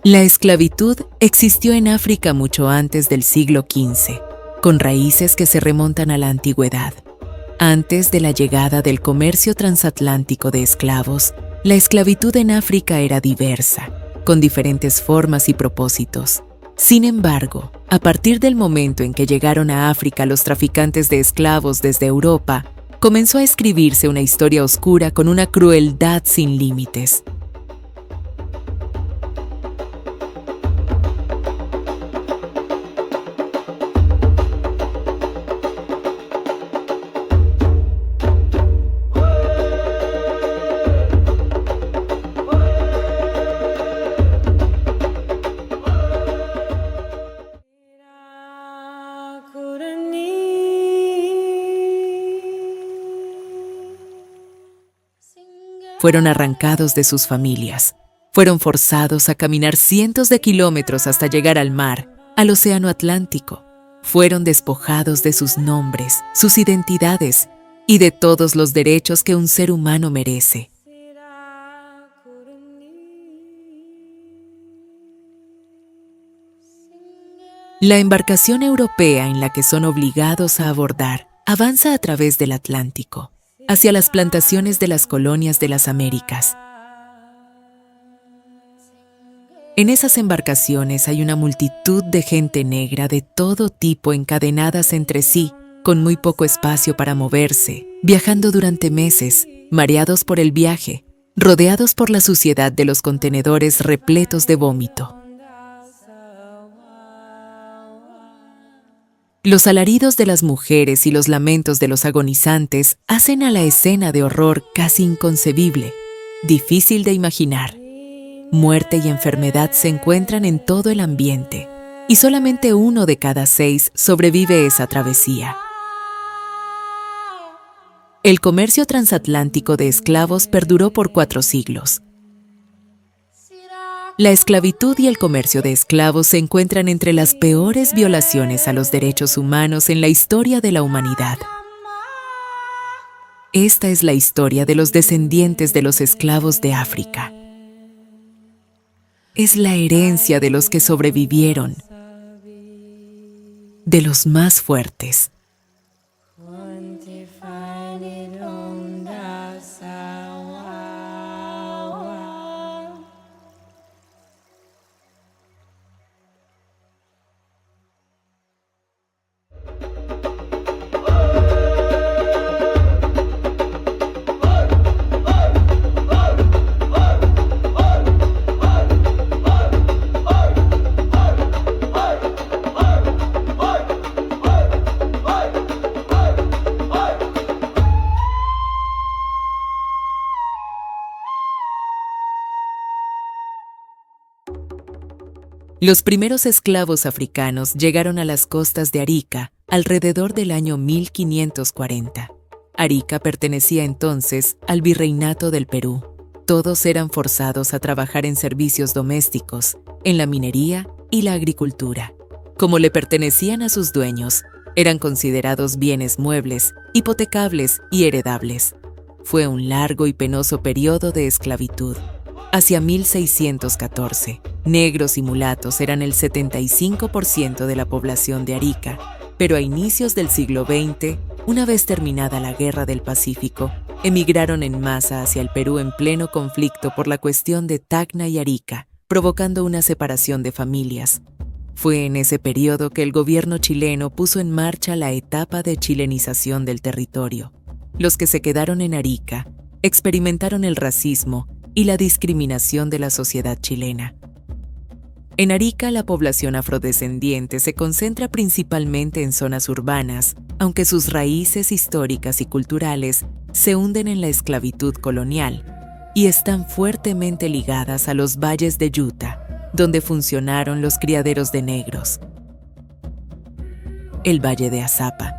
La esclavitud existió en África mucho antes del siglo XV, con raíces que se remontan a la antigüedad. Antes de la llegada del comercio transatlántico de esclavos, la esclavitud en África era diversa, con diferentes formas y propósitos. Sin embargo, a partir del momento en que llegaron a África los traficantes de esclavos desde Europa, comenzó a escribirse una historia oscura con una crueldad sin límites. Fueron arrancados de sus familias. Fueron forzados a caminar cientos de kilómetros hasta llegar al mar, al océano Atlántico. Fueron despojados de sus nombres, sus identidades y de todos los derechos que un ser humano merece. La embarcación europea en la que son obligados a abordar avanza a través del Atlántico, hacia las plantaciones de las colonias de las Américas. En esas embarcaciones hay una multitud de gente negra de todo tipo encadenadas entre sí, con muy poco espacio para moverse, viajando durante meses, mareados por el viaje, rodeados por la suciedad de los contenedores repletos de vómito. Los alaridos de las mujeres y los lamentos de los agonizantes hacen a la escena de horror casi inconcebible, difícil de imaginar. Muerte y enfermedad se encuentran en todo el ambiente, y solamente 1 de cada 6 sobrevive esa travesía. El comercio transatlántico de esclavos perduró por 4 siglos. La esclavitud y el comercio de esclavos se encuentran entre las peores violaciones a los derechos humanos en la historia de la humanidad. Esta es la historia de los descendientes de los esclavos de África. Es la herencia de los que sobrevivieron, de los más fuertes. Los primeros esclavos africanos llegaron a las costas de Arica alrededor del año 1540. Arica pertenecía entonces al Virreinato del Perú. Todos eran forzados a trabajar en servicios domésticos, en la minería y la agricultura. Como le pertenecían a sus dueños, eran considerados bienes muebles, hipotecables y heredables. Fue un largo y penoso periodo de esclavitud. Hacia 1614, negros y mulatos eran el 75% de la población de Arica, pero a inicios del siglo XX, una vez terminada la Guerra del Pacífico, emigraron en masa hacia el Perú en pleno conflicto por la cuestión de Tacna y Arica, provocando una separación de familias. Fue en ese periodo que el gobierno chileno puso en marcha la etapa de chilenización del territorio. Los que se quedaron en Arica experimentaron el racismo y la discriminación de la sociedad chilena. En Arica, la población afrodescendiente se concentra principalmente en zonas urbanas, aunque sus raíces históricas y culturales se hunden en la esclavitud colonial y están fuertemente ligadas a los valles de Utah, donde funcionaron los criaderos de negros. El Valle de Azapa.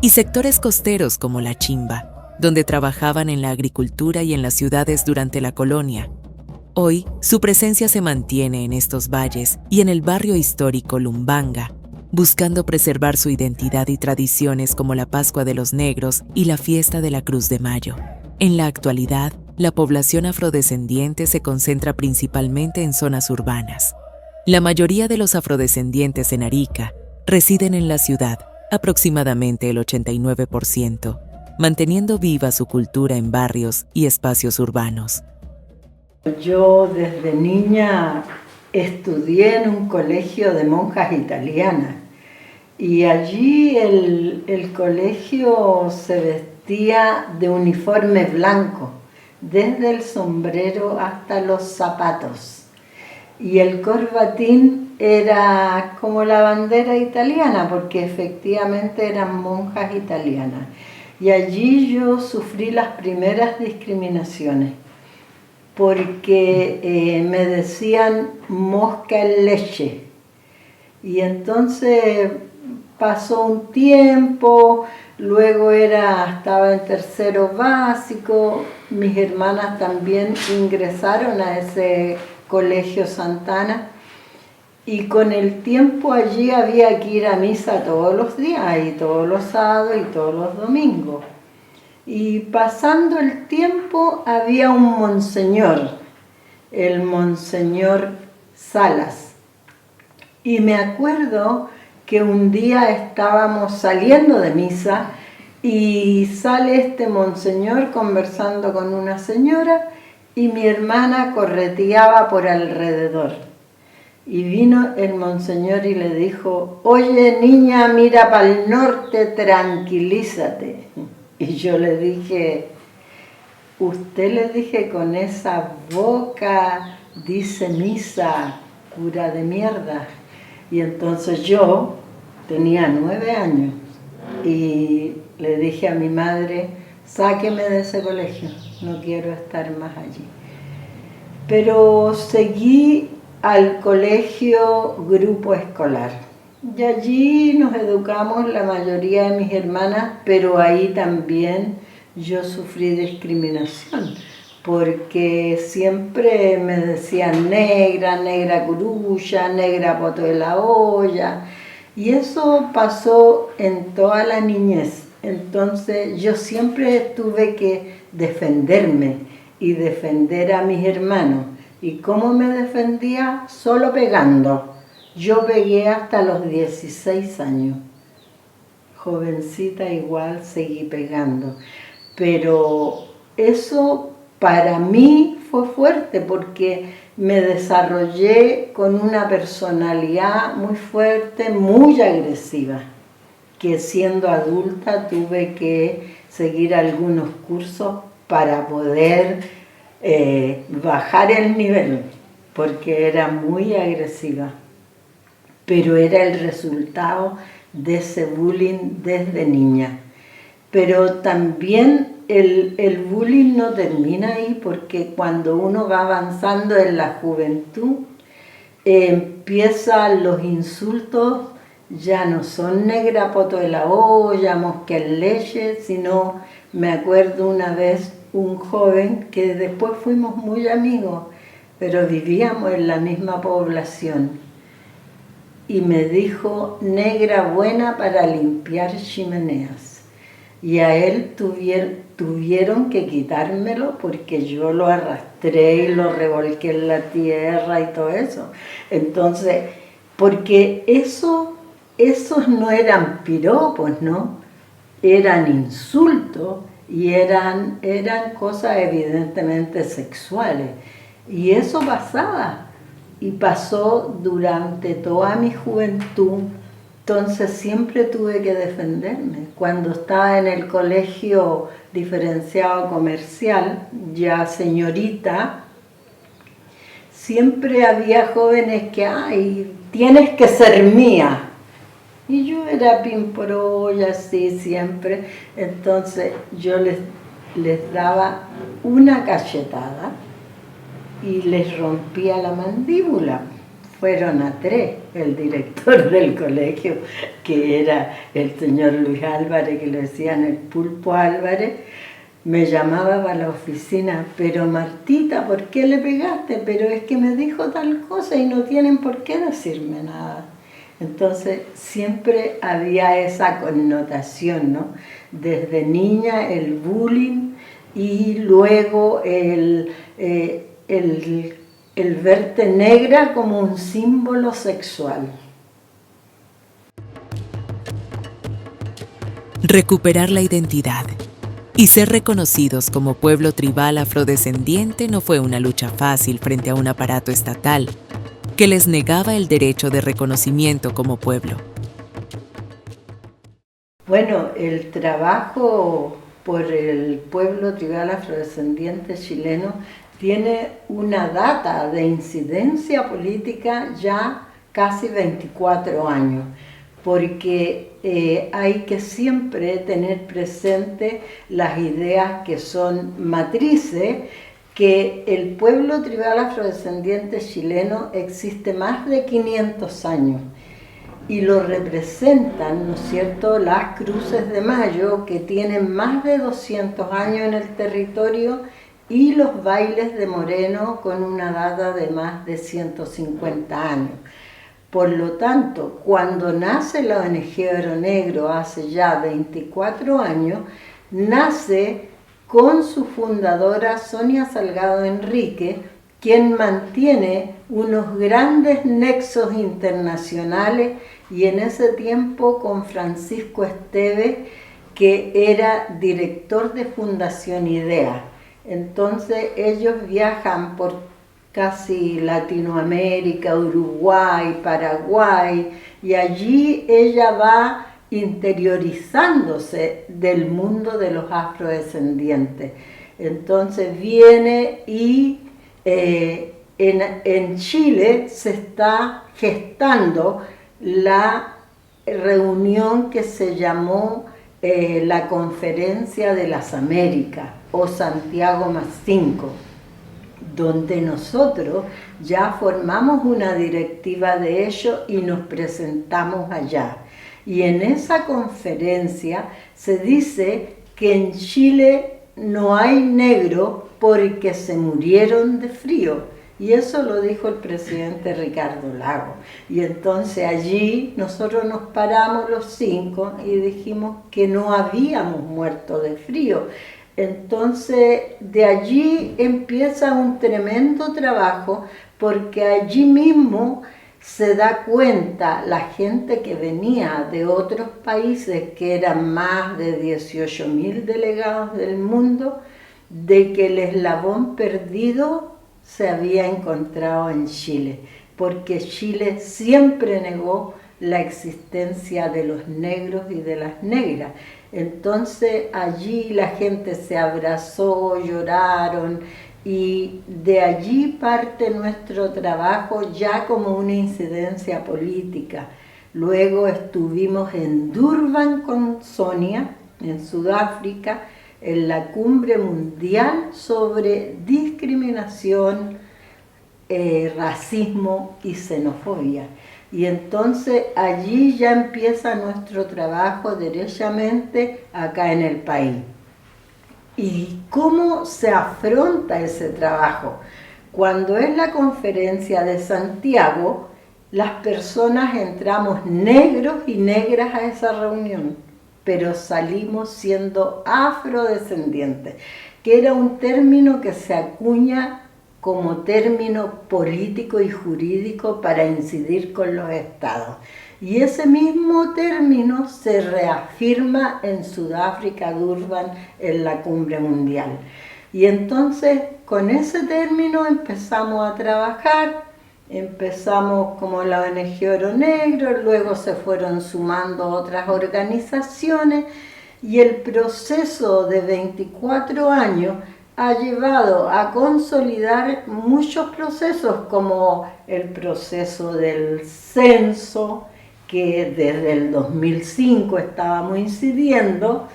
Y sectores costeros como La Chimba, donde trabajaban en la agricultura y en las ciudades durante la colonia. Hoy, su presencia se mantiene en estos valles y en el barrio histórico Lumbanga, buscando preservar su identidad y tradiciones como la Pascua de los Negros y la Fiesta de la Cruz de Mayo. En la actualidad, La población afrodescendiente se concentra principalmente en zonas urbanas. La mayoría de los afrodescendientes en Arica residen en la ciudad, aproximadamente el 89%, manteniendo viva su cultura en barrios y espacios urbanos. Yo desde niña estudié en un colegio de monjas italianas y allí el colegio se vestía de uniforme blanco, desde el sombrero hasta los zapatos. Y el corbatín era como la bandera italiana, porque efectivamente eran monjas italianas. Y allí yo sufrí las primeras discriminaciones, porque me decían mosca en leche. Y entonces pasó un tiempo, luego estaba en tercero básico, mis hermanas también ingresaron a ese colegio Santana, y con el tiempo allí había que ir a misa todos los días, y todos los sábados y todos los domingos. Y pasando el tiempo había un monseñor, el monseñor Salas. Y me acuerdo que un día estábamos saliendo de misa y sale este monseñor conversando con una señora y mi hermana correteaba por alrededor. Y vino el monseñor y le dijo: oye niña, mira para el norte, tranquilízate. Y yo le dije: usted, le dije, con esa boca dice misa, cura de mierda. Y entonces yo tenía 9 años y le dije a mi madre: sáqueme de ese colegio, no quiero estar más allí. Pero seguí al colegio Grupo Escolar y allí nos educamos la mayoría de mis hermanas, pero ahí también yo sufrí discriminación, porque siempre me decían negra, negra curulla, negra poto de la olla, y eso pasó en toda la niñez. Entonces yo siempre tuve que defenderme y defender a mis hermanos. ¿Y cómo me defendía? Solo pegando. Yo pegué hasta los 16 años. Jovencita igual seguí pegando. Pero eso para mí fue fuerte porque me desarrollé con una personalidad muy fuerte, muy agresiva, que siendo adulta tuve que seguir algunos cursos para poder bajar el nivel, porque era muy agresiva. Pero era el resultado de ese bullying desde niña. Pero también el bullying no termina ahí, porque cuando uno va avanzando en la juventud, empiezan los insultos, ya no son negra poto de la olla, mosca en leche, sino me acuerdo una vez un joven que después fuimos muy amigos, pero vivíamos en la misma población, y me dijo negra buena para limpiar chimeneas. Y a él tuvieron que quitármelo porque yo lo arrastré y lo revolqué en la tierra y todo eso. Entonces, porque esos no eran piropos, ¿no? Eran insultos y eran cosas evidentemente sexuales. Y eso pasaba, y pasó durante toda mi juventud. Entonces siempre tuve que defenderme. Cuando estaba en el colegio diferenciado comercial, ya señorita, siempre había jóvenes que, ay, tienes que ser mía. Y yo era pimporolla, así siempre. Entonces yo les daba una cachetada y les rompía la mandíbula. Fueron a 3, el director del colegio, que era el señor Luis Álvarez, que le decían el Pulpo Álvarez, me llamaba para la oficina: pero Martita, ¿por qué le pegaste? Pero es que me dijo tal cosa y no tienen por qué decirme nada. Entonces siempre había esa connotación, ¿no? Desde niña el bullying y luego el verte negra como un símbolo sexual. Recuperar la identidad y ser reconocidos como pueblo tribal afrodescendiente no fue una lucha fácil frente a un aparato estatal que les negaba el derecho de reconocimiento como pueblo. Bueno, el trabajo por el pueblo tribal afrodescendiente chileno tiene una data de incidencia política ya casi 24 años, porque hay que siempre tener presente las ideas que son matrices, que el pueblo tribal afrodescendiente chileno existe más de 500 años y lo representan, ¿no es cierto?, las Cruces de Mayo, que tienen más de 200 años en el territorio, y los bailes de Moreno con una data de más de 150 años. Por lo tanto, cuando nace la ONG Oro Negro hace ya 24 años, nace con su fundadora Sonia Salgado Enrique, quien mantiene unos grandes nexos internacionales, y en ese tiempo con Francisco Esteves, que era director de Fundación IDEA. Entonces ellos viajan por casi Latinoamérica, Uruguay, Paraguay, y allí ella va interiorizándose del mundo de los afrodescendientes. Entonces viene y en Chile se está gestando la reunión que se llamó la Conferencia de las Américas, o Santiago +5, donde nosotros ya formamos una directiva de ello y nos presentamos allá. Y en esa conferencia se dice que en Chile no hay negro porque se murieron de frío. Y eso lo dijo el presidente Ricardo Lagos. Y entonces allí nosotros nos paramos los 5 y dijimos que no habíamos muerto de frío. Entonces de allí empieza un tremendo trabajo, porque allí mismo se da cuenta la gente que venía de otros países, que eran más de 18.000 delegados del mundo, de que el eslabón perdido se había encontrado en Chile, porque Chile siempre negó la existencia de los negros y de las negras. Entonces allí la gente se abrazó, lloraron, y de allí parte nuestro trabajo ya como una incidencia política. Luego estuvimos en Durban con Sonia, en Sudáfrica, en la Cumbre Mundial sobre Discriminación, Racismo y Xenofobia. Y entonces allí ya empieza nuestro trabajo derechamente acá en el país. ¿Y cómo se afronta ese trabajo? Cuando es la conferencia de Santiago, las personas entramos negros y negras a esa reunión, pero salimos siendo afrodescendientes, que era un término que se acuña como término político y jurídico para incidir con los estados. Y ese mismo término se reafirma en Sudáfrica, Durban, en la Cumbre Mundial. Y entonces con ese término empezamos a trabajar. Empezamos como la ONG Oro Negro, luego se fueron sumando otras organizaciones, y el proceso de 24 años ha llevado a consolidar muchos procesos, como el proceso del censo, que desde el 2005 estábamos incidiendo.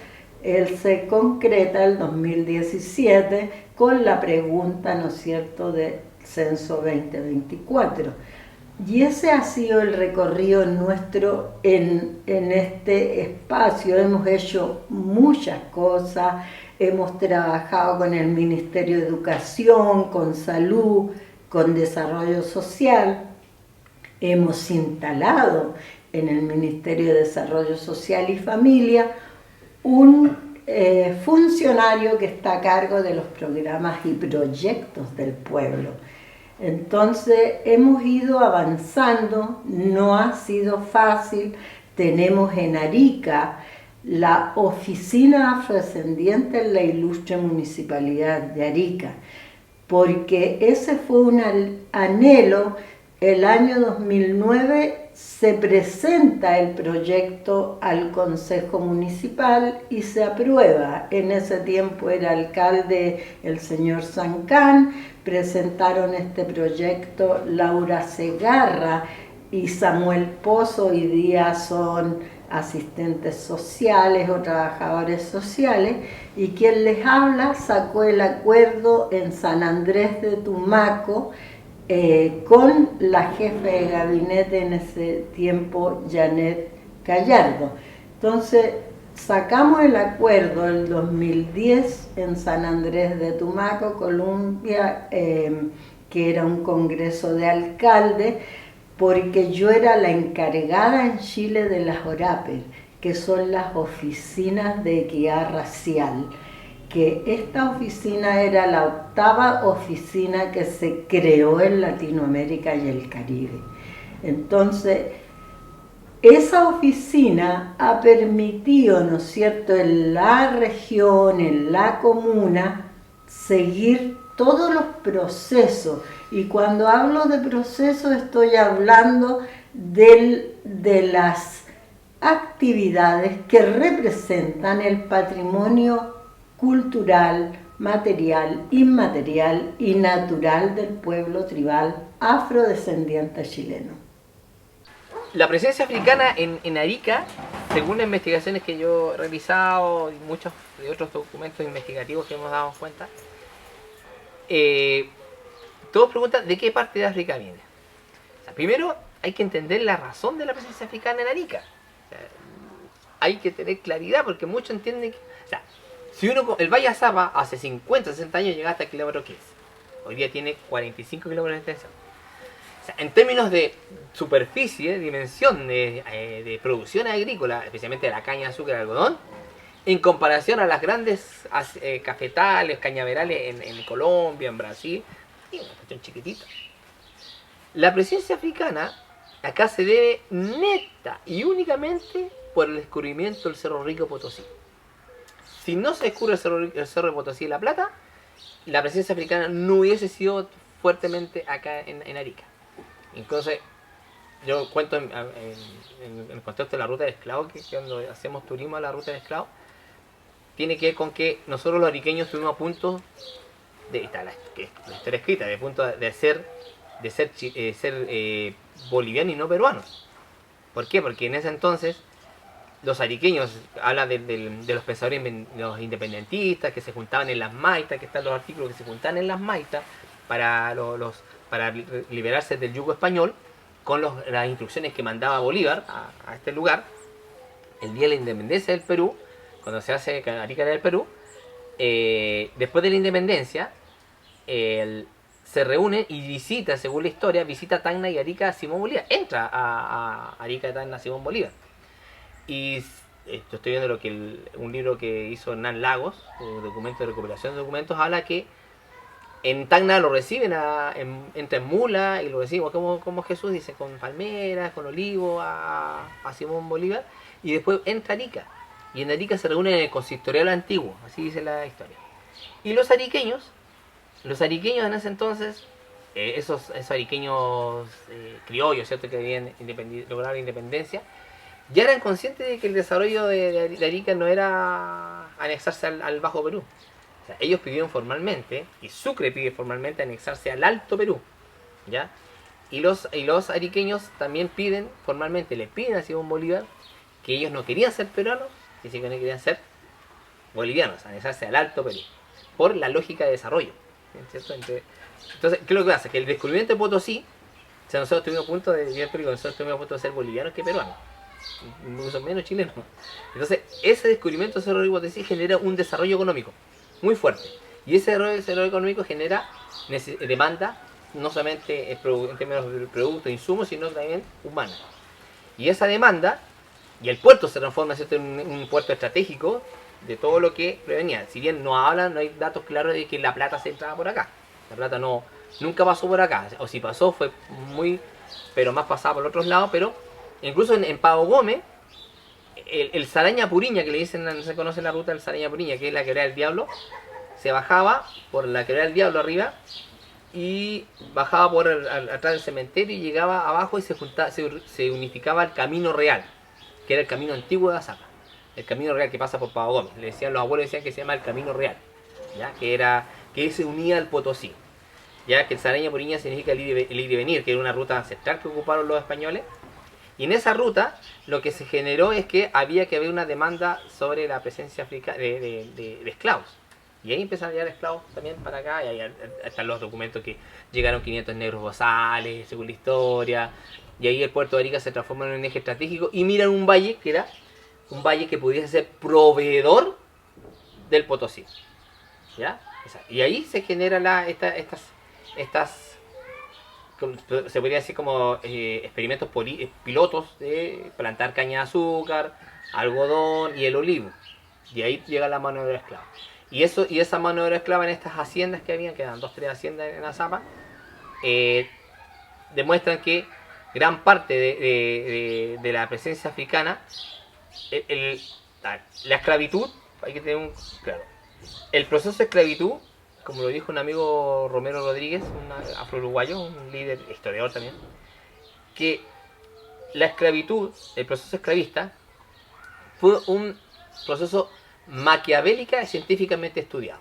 Él se concreta el 2017 con la pregunta, ¿no es cierto?, de Censo 2024. Y ese ha sido el recorrido nuestro en este espacio. Hemos hecho muchas cosas, hemos trabajado con el Ministerio de Educación, con Salud, con Desarrollo Social. Hemos instalado en el Ministerio de Desarrollo Social y Familia un funcionario que está a cargo de los programas y proyectos del pueblo. Entonces hemos ido avanzando, no ha sido fácil. Tenemos en Arica la oficina afrodescendiente en la ilustre municipalidad de Arica, porque ese fue un anhelo. El año 2009 se presenta el proyecto al Consejo Municipal y se aprueba. En ese tiempo era alcalde el señor Sancán, presentaron este proyecto Laura Segarra y Samuel Pozo, hoy día son asistentes sociales o trabajadores sociales, y quien les habla sacó el acuerdo en San Andrés de Tumaco, con la jefe de gabinete en ese tiempo, Janet Gallardo. Entonces sacamos el acuerdo en 2010 en San Andrés de Tumaco, Colombia, que era un congreso de alcaldes, porque yo era la encargada en Chile de las ORAPER, que son las oficinas de equidad racial, que esta oficina era la 8ª oficina que se creó en Latinoamérica y el Caribe. Entonces, esa oficina ha permitido, ¿no es cierto?, en la región, en la comuna, seguir todos los procesos. Y cuando hablo de procesos estoy hablando de las actividades que representan el patrimonio cultural, material, inmaterial y natural del pueblo tribal afrodescendiente chileno. La presencia africana en Arica, según las investigaciones que yo he revisado y muchos de otros documentos investigativos que hemos dado cuenta, todos preguntan de qué parte de África viene. O sea, primero hay que entender la razón de la presencia africana en Arica. O sea, hay que tener claridad porque muchos entienden que... O sea, si uno, el Valle Azapa hace 50, 60 años llegaba hasta el kilómetro 15. Hoy día tiene 45 kilómetros de extensión. O sea, en términos de superficie, dimensión de producción agrícola, especialmente de la caña de azúcar y el algodón, en comparación a las grandes cafetales, cañaverales en Colombia, en Brasil, es una cuestión chiquitita. La presencia africana acá se debe neta y únicamente por el descubrimiento del Cerro Rico Potosí. Si no se descubre el Cerro de Potosí y La Plata, la presencia africana no hubiese sido fuertemente acá en Arica. Entonces, yo cuento en el contexto de la ruta del esclavo, que cuando hacemos turismo a la ruta del esclavo, tiene que ver con que nosotros los ariqueños estuvimos a punto de estar escrita, de punto de ser bolivianos y no peruanos. ¿Por qué? Porque en ese entonces los ariqueños hablan de los pensadores, de los independentistas que se juntaban en las maitas, que están los artículos que se juntaban en las maitas para liberarse del yugo español, con las instrucciones que mandaba Bolívar a este lugar. El día de la independencia del Perú, cuando se hace Arica del Perú, después de la independencia, se reúne y visita, según la historia, visita Tacna y Arica a Simón Bolívar. Entra a Arica, Tacna, Simón Bolívar. Y yo estoy viendo un libro que hizo Hernán Lagos, un documento de recuperación de documentos, habla que en Tacna lo reciben, entra en mula y lo reciben como Jesús dice, con palmeras, con olivo a Simón Bolívar, y después entra a Arica. Y en Arica se reúnen en el consistorial antiguo, así dice la historia. Y los ariqueños en ese entonces, esos ariqueños criollos, ¿cierto?, que habían logrado la independencia, ya eran conscientes de que el desarrollo de Arica no era anexarse al Bajo Perú. O sea, ellos pidieron formalmente, y Sucre pide formalmente, anexarse al Alto Perú, ¿ya? Y los ariqueños también piden formalmente, le piden a Simón Bolívar que ellos no querían ser peruanos, que sí que no querían ser bolivianos, anexarse al Alto Perú, por la lógica de desarrollo, ¿cierto? Entonces, ¿qué es lo que pasa? Que el descubrimiento de Potosí, o sea, nosotros estuvimos a punto de ser bolivianos que peruanos, incluso menos chilenos. Entonces, ese descubrimiento de Cerro Rico Potosí genera un desarrollo económico muy fuerte. Y ese desarrollo económico genera demanda, no solamente en términos de productos, insumos, sino también humana. Y esa demanda, y el puerto se transforma, ¿cierto?, en un puerto estratégico, de todo lo que prevenía. Si bien no hablan, no hay datos claros de que la plata se entraba por acá. La plata nunca pasó por acá. O si pasó fue muy, pero más pasaba por otros lados. Pero incluso en Pago Gómez, el Saraña Puriña, que le dicen, no se conoce la ruta del Saraña Puriña, que es la quebrada del Diablo, se bajaba por la quebrada del Diablo arriba y bajaba por atrás del cementerio y llegaba abajo y se unificaba el Camino Real, que era el camino antiguo de Azapa. El Camino Real que pasa por Pago Gómez. Le decían, los abuelos decían que se llama el Camino Real, ¿ya? Que se unía al Potosí. Ya que el Saraña Puriña significa el ir y venir, que era una ruta ancestral que ocuparon los españoles. Y en esa ruta lo que se generó es que había que haber una demanda sobre la presencia de esclavos. Y ahí empezaron a llegar esclavos también para acá. Y ahí están los documentos que llegaron 500 negros bozales, según la historia. Y ahí el puerto de Arica se transforma en un eje estratégico. Y miran un valle que era un valle que pudiese ser proveedor del Potosí. ¿Ya? Y ahí se generan estas se podría decir como experimentos pilotos de plantar caña de azúcar, algodón y el olivo. Y ahí llega la mano de obra esclava. Y esa mano de obra esclava en estas haciendas que habían, que eran 2 o 3 haciendas en Azapa, demuestran que gran parte de la presencia africana, la esclavitud, hay que tener claro, el proceso de esclavitud, como lo dijo un amigo Romero Rodríguez, un afro-uruguayo, un líder historiador también, que la esclavitud, el proceso esclavista, fue un proceso maquiavélica y científicamente estudiado.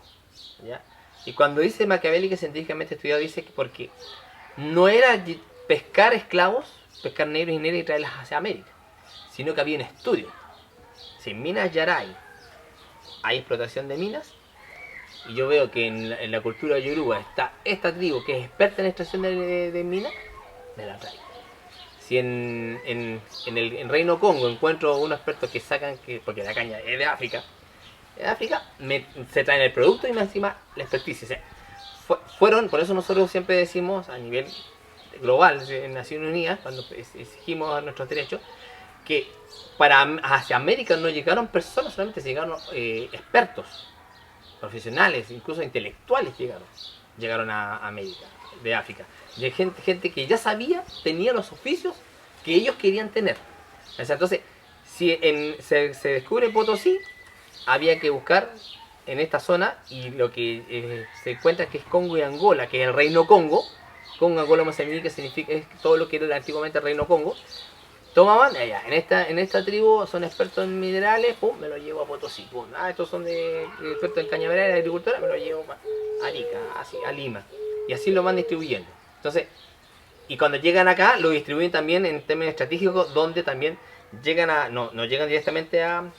¿Ya? Y cuando dice maquiavélica y científicamente estudiado, dice que porque no era pescar esclavos, pescar negros y negras y traerlas hacia América, sino que había un estudio. Si en Minas Gerais hay explotación de minas, y yo veo que en la cultura de yoruba está esta tribu que es experta en extracción de minas, me la traigo. Si en el Reino Congo encuentro unos expertos que sacan, porque la caña es de África, se traen el producto y encima la experticia. O sea, por eso nosotros siempre decimos a nivel global, en Naciones Unidas, cuando exigimos nuestros derechos, que hacia América no llegaron personas, solamente llegaron expertos, profesionales, incluso intelectuales llegaron a América, de África. Y gente que ya sabía, tenía los oficios que ellos querían tener. O sea, entonces, si se descubre Potosí, había que buscar en esta zona, y lo que se encuentra es que es Congo y Angola, que es el Reino Congo. Congo, Angola, Mozambique significa es todo lo que era antiguamente el Reino Congo. Tomaban, en esta tribu son expertos en minerales, pum, me lo llevo a Potosí, pum, estos son expertos en cañaveral y agricultura, me lo llevo a Arica, así, a Lima, y así lo van distribuyendo. Entonces, y cuando llegan acá, lo distribuyen también en términos estratégicos, donde también llegan no llegan directamente a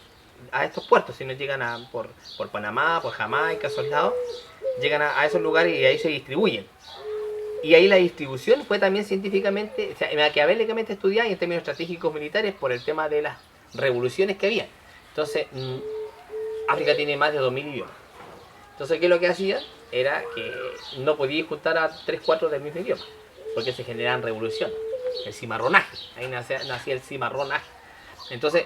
estos puertos, sino llegan por Panamá, por Jamaica, esos lados, llegan a esos lugares y ahí se distribuyen. Y ahí la distribución fue también científicamente, o sea, maquiavélicamente estudiada y en términos estratégicos militares por el tema de las revoluciones que había. Entonces, África tiene más de 2000 idiomas. Entonces, ¿qué es lo que hacían? Era que no podías juntar a 3, 4 del mismo idioma, porque se generaban revoluciones. El cimarronaje, ahí nacía el cimarronaje. Entonces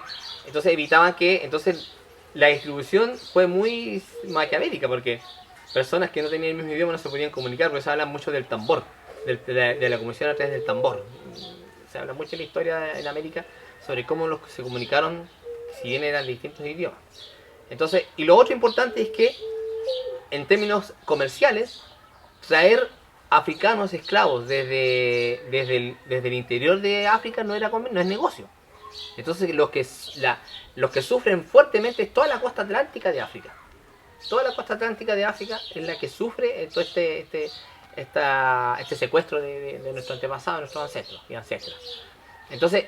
evitaban que, entonces la distribución fue muy maquiavélica, porque personas que no tenían el mismo idioma no se podían comunicar, porque se habla mucho del tambor, de la comunicación a través del tambor. Se habla mucho en la historia en América sobre cómo se comunicaron, si bien eran distintos idiomas. Entonces, y lo otro importante es que, en términos comerciales, traer africanos esclavos desde el interior de África no es negocio. Entonces, los que sufren fuertemente es toda la costa atlántica de África. Toda la costa atlántica de África es la que sufre todo este secuestro de nuestros antepasados, de nuestros ancestros y ancestras. Entonces,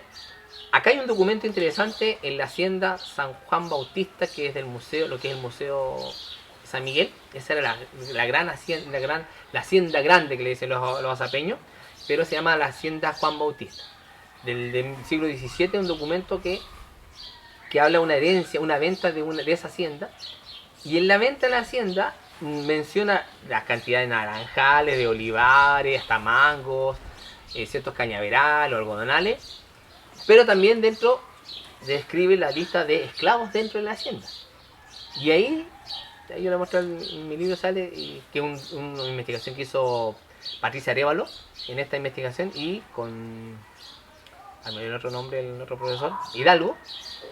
acá hay un documento interesante en la hacienda San Juan Bautista, que es del museo, lo que es el Museo San Miguel. Esa era la gran hacienda, la hacienda grande que le dicen los azapeños, pero se llama la hacienda Juan Bautista. Del siglo XVII, un documento que habla de una herencia, una venta de esa hacienda. Y en la venta de la hacienda menciona la cantidad de naranjales, de olivares, hasta mangos, ciertos cañaverales o algodonales, pero también dentro describe la lista de esclavos dentro de la hacienda. Y ahí yo le muestro en mi libro, sale que una investigación que hizo Patricia Arévalo en esta investigación, y con el otro nombre, el otro profesor, Hidalgo,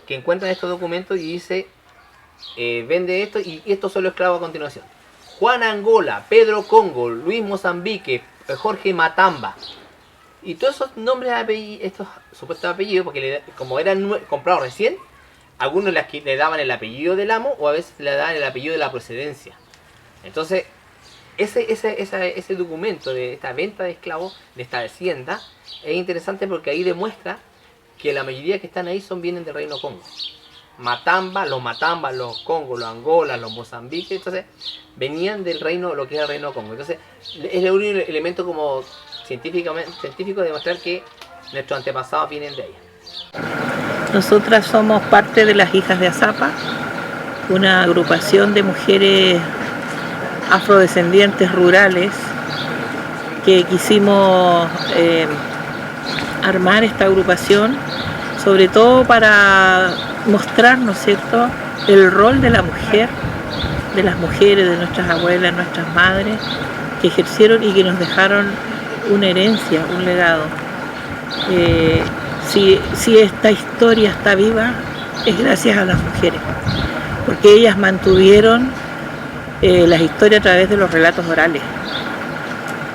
que encuentran estos documentos y dice, vende esto y estos son los esclavos a continuación: Juan Angola, Pedro Congo, Luis Mozambique, Jorge Matamba. Y todos esos nombres de apellidos, estos supuestos apellidos, porque como eran comprados recién, algunos le daban el apellido del amo, o a veces le daban el apellido de la procedencia. Entonces, ese documento de esta venta de esclavos, de esta hacienda, es interesante porque ahí demuestra que la mayoría que están ahí vienen del reino Congo. Matamba, los Congo, los Angola, los Mozambique, entonces venían del reino, lo que era el reino Congo. Entonces, es el único elemento como científico de demostrar que nuestros antepasados vienen de ahí. Nosotras somos parte de las Hijas de Azapa, una agrupación de mujeres afrodescendientes rurales que quisimos armar esta agrupación, sobre todo para mostrar, ¿no es cierto?, el rol de la mujer, de las mujeres, de nuestras abuelas, nuestras madres, que ejercieron y que nos dejaron una herencia, un legado. Si esta historia está viva, es gracias a las mujeres, porque ellas mantuvieron las historias a través de los relatos orales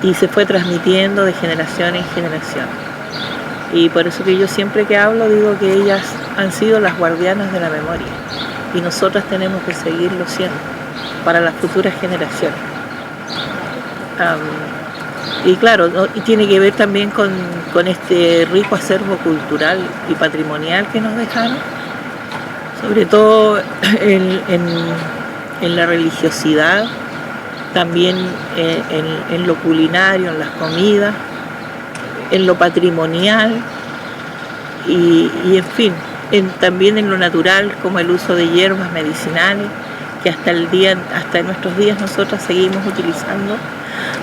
y se fue transmitiendo de generación en generación. Y por eso que yo siempre que hablo digo que ellas han sido las guardianas de la memoria y nosotras tenemos que seguirlo siendo para las futuras generaciones. Y claro, ¿no? Y tiene que ver también con este rico acervo cultural y patrimonial que nos dejaron, sobre todo en la religiosidad, también en lo culinario, en las comidas, en lo patrimonial y en fin, también en lo natural, como el uso de hierbas medicinales que hasta nuestros días nosotras seguimos utilizando,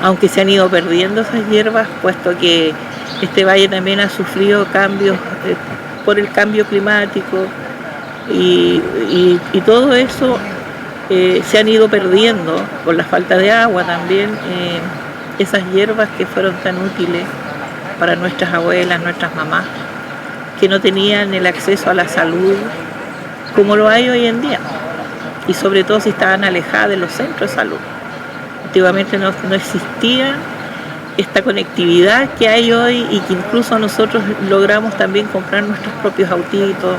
aunque se han ido perdiendo esas hierbas, puesto que este valle también ha sufrido cambios por el cambio climático y todo eso se han ido perdiendo por la falta de agua también, esas hierbas que fueron tan útiles para nuestras abuelas, nuestras mamás, que no tenían el acceso a la salud como lo hay hoy en día, y sobre todo si estaban alejadas de los centros de salud. Antiguamente no existía esta conectividad que hay hoy y que incluso nosotros logramos también comprar nuestros propios autitos.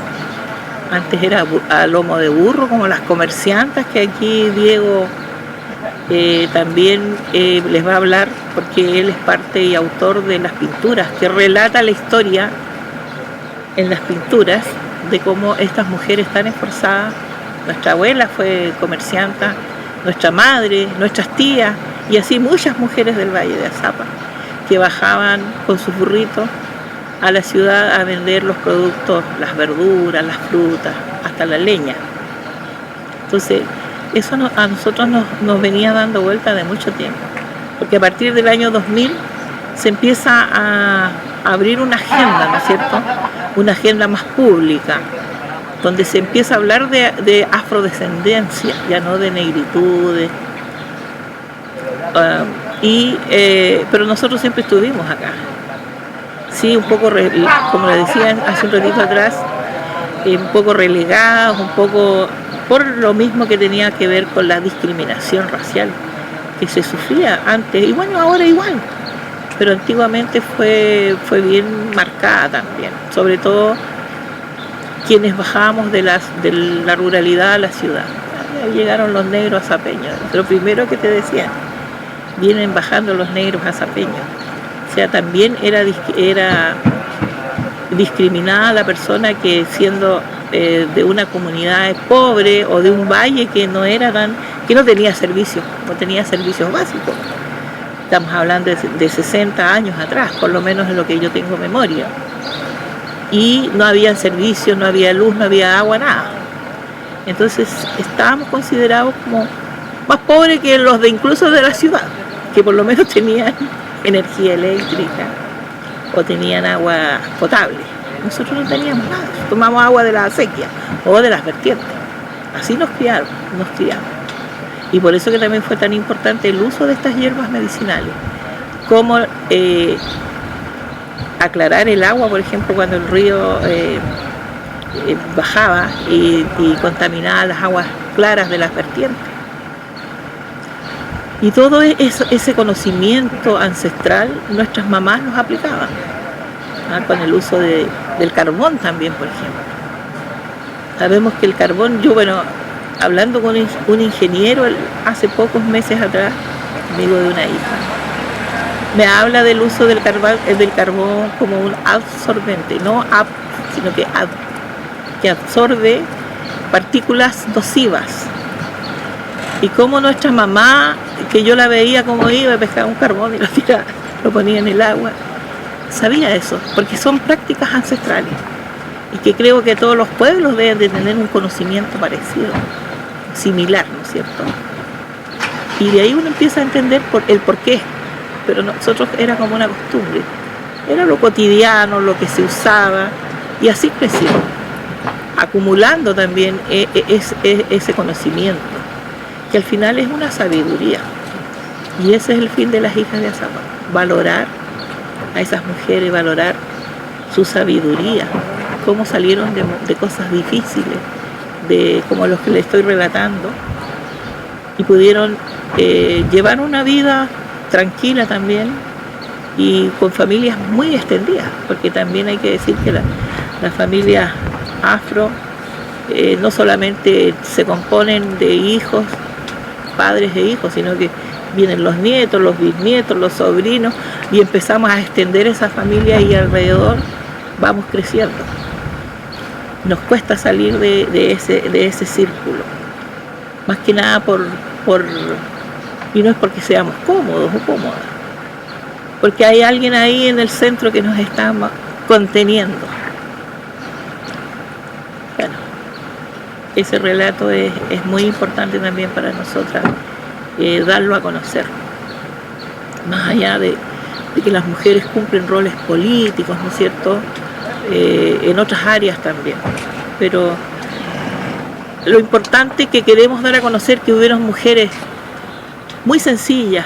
Antes era a lomo de burro, como las comerciantes, que aquí Diego también les va a hablar, porque él es parte y autor de las pinturas, que relata la historia en las pinturas de cómo estas mujeres tan esforzadas, nuestra abuela fue comerciante, nuestra madre, nuestras tías, y así muchas mujeres del Valle de Azapa, que bajaban con sus burritos a la ciudad a vender los productos, las verduras, las frutas, hasta la leña. Entonces, eso a nosotros nos venía dando vuelta de mucho tiempo, porque a partir del año 2000 se empieza a abrir una agenda, ¿no es cierto?, una agenda más pública, donde se empieza a hablar de afrodescendencia, ya no de negritudes, pero nosotros siempre estuvimos acá. Sí, un poco, como le decía hace un ratito atrás, un poco relegados, un poco por lo mismo que tenía que ver con la discriminación racial que se sufría antes, y bueno, ahora igual, pero antiguamente fue bien marcada también, sobre todo quienes bajábamos de la ruralidad a la ciudad. Ahí llegaron los negros azapeños, lo primero que te decían, vienen bajando los negros azapeños. O sea, también era discriminada la persona que siendo de una comunidad pobre o de un valle que no tenía servicios, no tenía servicios básicos. Estamos hablando de 60 años atrás, por lo menos en lo que yo tengo memoria. Y no había servicios, no había luz, no había agua, nada. Entonces estábamos considerados como más pobres que los incluso de la ciudad, que por lo menos tenían energía eléctrica o tenían agua potable. Nosotros no teníamos nada, tomamos agua de la acequia o de las vertientes. Así nos criaron, nos criamos. Y por eso que también fue tan importante el uso de estas hierbas medicinales. Como aclarar el agua, por ejemplo, cuando el río bajaba y contaminaba las aguas claras de las vertientes. Y todo ese conocimiento ancestral nuestras mamás nos aplicaban, con el uso del carbón también, por ejemplo. Sabemos que el carbón, hablando con un ingeniero hace pocos meses atrás, amigo de una hija, me habla del uso del carbón como un absorbente, no sino que absorbe partículas nocivas. Y como nuestra mamá, que yo la veía como iba, pescaba un carbón y lo tiraba, lo ponía en el agua, sabía eso, porque son prácticas ancestrales y que creo que todos los pueblos deben de tener un conocimiento parecido, similar, ¿no es cierto? Y de ahí uno empieza a entender el por qué, pero nosotros era como una costumbre, era lo cotidiano, lo que se usaba, y así crecimos, acumulando también ese conocimiento, que al final es una sabiduría. Y ese es el fin de las hijas de Azapa, valorar a esas mujeres, valorar su sabiduría, cómo salieron de cosas difíciles, como los que les estoy relatando, y pudieron llevar una vida tranquila también y con familias muy extendidas, porque también hay que decir que las familias afro no solamente se componen de hijos, padres e hijos, sino que vienen los nietos, los bisnietos, los sobrinos, y empezamos a extender esa familia y alrededor vamos creciendo. Nos cuesta salir de ese círculo, más que nada y no es porque seamos cómodos o cómodas, porque hay alguien ahí en el centro que nos está conteniendo. Bueno, ese relato es muy importante también para nosotras, darlo a conocer, más allá de que las mujeres cumplen roles políticos, ¿no es cierto?, en otras áreas también, pero lo importante que queremos dar a conocer que hubieron mujeres muy sencillas,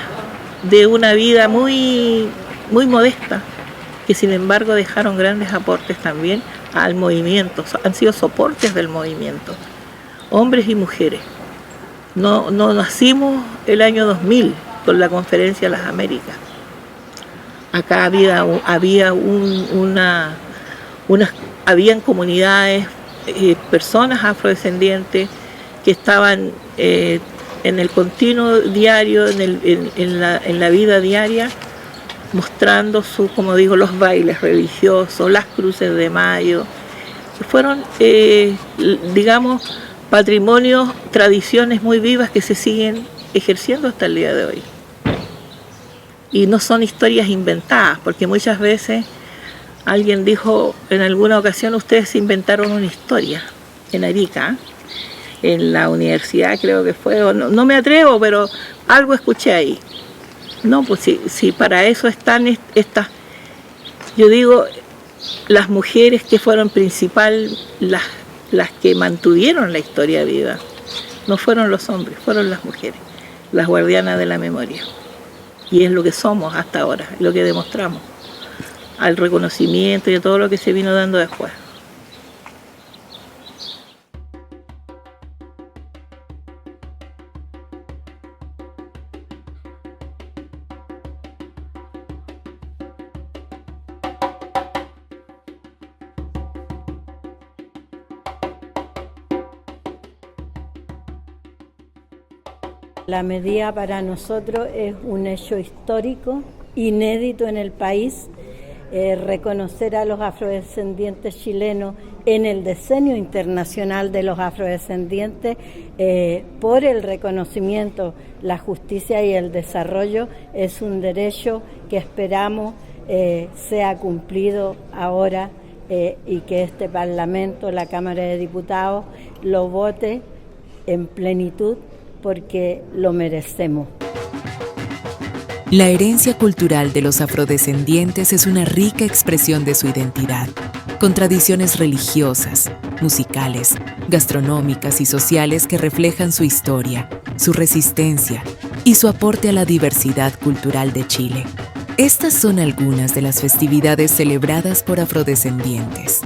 de una vida muy, muy modesta, que sin embargo dejaron grandes aportes también al movimiento, han sido soportes del movimiento, hombres y mujeres. No nacimos el año 2000 con la Conferencia de las Américas. Acá habían comunidades, personas afrodescendientes que estaban en el continuo diario, en la vida diaria, mostrando como digo, los bailes religiosos, las cruces de mayo, que fueron, digamos, patrimonios, tradiciones muy vivas que se siguen ejerciendo hasta el día de hoy. Y no son historias inventadas, porque muchas veces alguien dijo en alguna ocasión, ustedes inventaron una historia en Arica, en la universidad creo que fue, o no me atrevo, pero algo escuché ahí. No, pues si para eso están estas, yo digo, las mujeres que fueron las que mantuvieron la historia viva, no fueron los hombres, fueron las mujeres, las guardianas de la memoria. Y es lo que somos hasta ahora, es lo que demostramos, al reconocimiento y a todo lo que se vino dando después. La medida para nosotros es un hecho histórico, inédito en el país, reconocer a los afrodescendientes chilenos en el Decenio Internacional de los Afrodescendientes por el reconocimiento, la justicia y el desarrollo es un derecho que esperamos sea cumplido ahora y que este Parlamento, la Cámara de Diputados, lo vote en plenitud porque lo merecemos. La herencia cultural de los afrodescendientes es una rica expresión de su identidad, con tradiciones religiosas, musicales, gastronómicas y sociales que reflejan su historia, su resistencia y su aporte a la diversidad cultural de Chile. Estas son algunas de las festividades celebradas por afrodescendientes.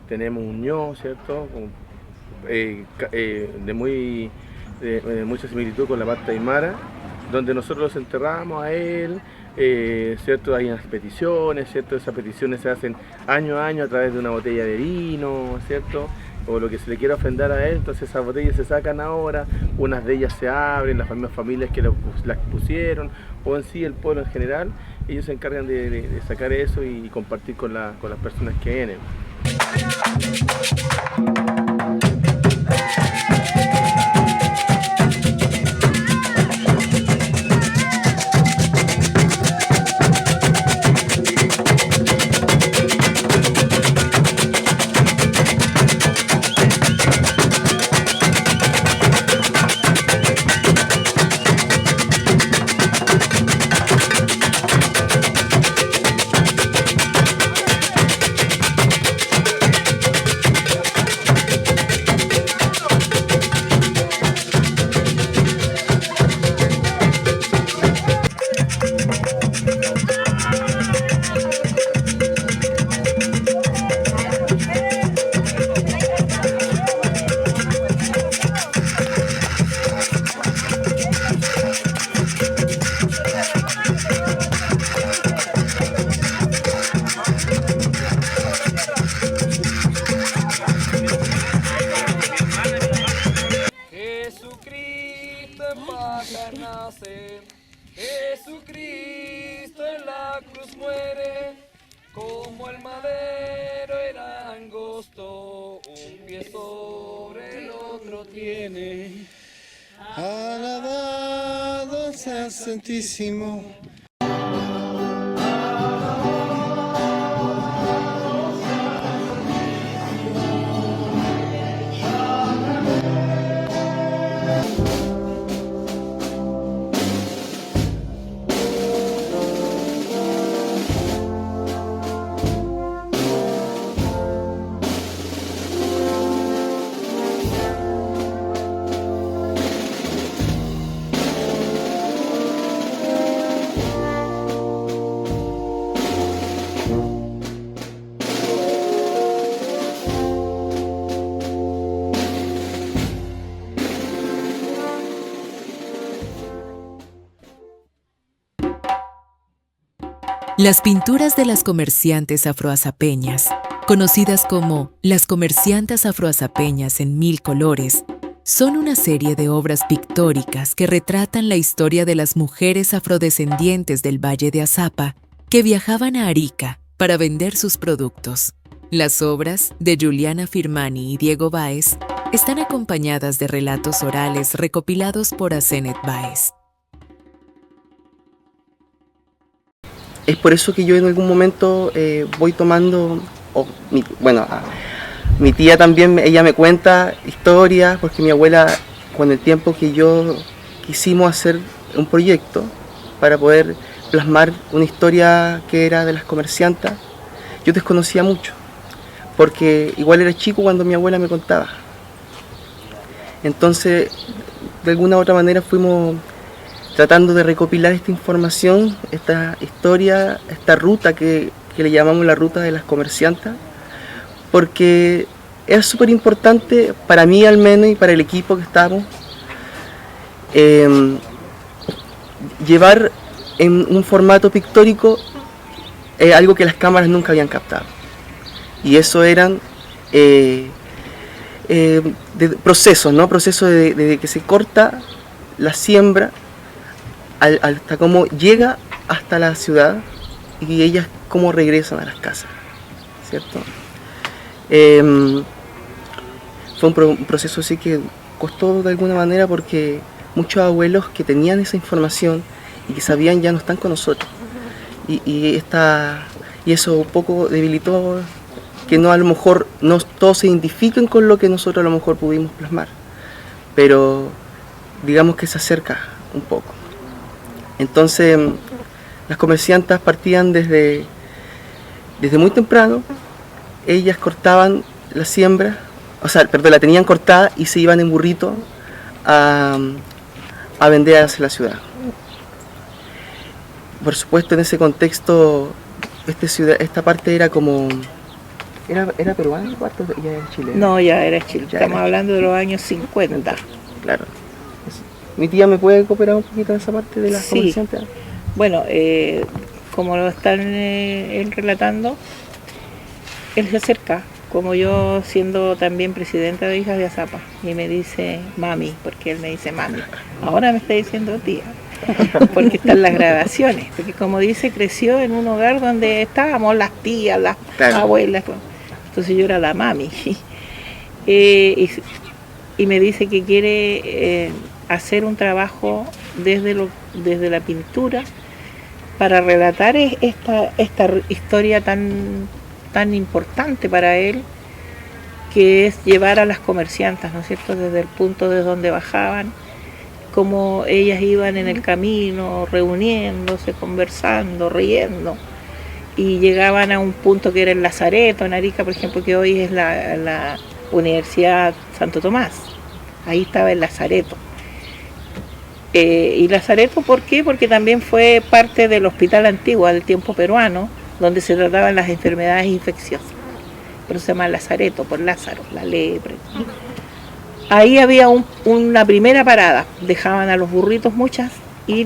Tenemos un ño, ¿cierto? De mucha similitud con la parte aymara, donde nosotros los enterramos a él, ¿cierto? Hay unas peticiones, ¿cierto? Esas peticiones se hacen año a año a través de una botella de vino, ¿cierto? O lo que se le quiera ofrendar a él, entonces esas botellas se sacan ahora, unas de ellas se abren, las mismas familias que las pusieron, o en sí el pueblo en general, ellos se encargan de sacar eso y compartir con las personas que vienen. Jesucristo en la cruz muere, como el madero era angosto, un pie sobre el otro tiene. Alabado sea el Santísimo. Las pinturas de las comerciantes afroazapeñas, conocidas como las comerciantas afroazapeñas en 1000 colores, son una serie de obras pictóricas que retratan la historia de las mujeres afrodescendientes del Valle de Azapa que viajaban a Arica para vender sus productos. Las obras de Juliana Firmani y Diego Báez están acompañadas de relatos orales recopilados por Asenet Báez. Es por eso que yo en algún momento voy tomando, mi tía también, ella me cuenta historias, porque mi abuela, con el tiempo que yo quisimos hacer un proyecto para poder plasmar una historia que era de las comerciantas, yo desconocía mucho, porque igual era chico cuando mi abuela me contaba. Entonces, de alguna u otra manera fuimos tratando de recopilar esta información, esta historia, esta ruta que le llamamos la ruta de las comerciantas, porque era súper importante para mí al menos y para el equipo que estábamos, llevar en un formato pictórico algo que las cámaras nunca habían captado. Y eso eran procesos, ¿no? Procesos de que se corta la siembra hasta cómo llega hasta la ciudad y ellas cómo regresan a las casas, ¿cierto? Fue un proceso así que costó de alguna manera porque muchos abuelos que tenían esa información y que sabían ya no están con nosotros. Y eso un poco debilitó que no, a lo mejor no todos se identifiquen con lo que nosotros a lo mejor pudimos plasmar, pero digamos que se acerca un poco. Entonces las comerciantas partían desde muy temprano, ellas cortaban la siembra, la tenían cortada y se iban en burrito a vender hacia la ciudad. Por supuesto, en ese contexto, esta parte era como... ¿Era peruana el cuarto? ¿Ya era Chile? No, ya era Chile. Estamos hablando de los años 50. Claro. ¿Mi tía me puede cooperar un poquito en esa parte de las comerciantes? Bueno, como lo están él relatando, él se acerca, como yo siendo también presidenta de Hijas de Azapa, y me dice mami, porque él me dice mami. Ahora me está diciendo tía, porque están las grabaciones, porque como dice, creció en un hogar donde estábamos las tías, las abuelas, entonces yo era la mami. Y me dice que quiere hacer un trabajo desde la pintura para relatar esta historia tan importante para él, que es llevar a las comerciantas, ¿no es cierto?, desde el punto de donde bajaban, cómo ellas iban en el camino, reuniéndose, conversando, riendo, y llegaban a un punto que era el Lazareto, en Arica, por ejemplo, que hoy es la Universidad Santo Tomás. Ahí estaba el Lazareto. Y Lazareto, ¿por qué? Porque también fue parte del hospital antiguo del tiempo peruano, donde se trataban las enfermedades infecciosas. Por eso se llama Lazareto, por Lázaro, la lepra. Ahí había una primera parada, dejaban a los burritos muchas y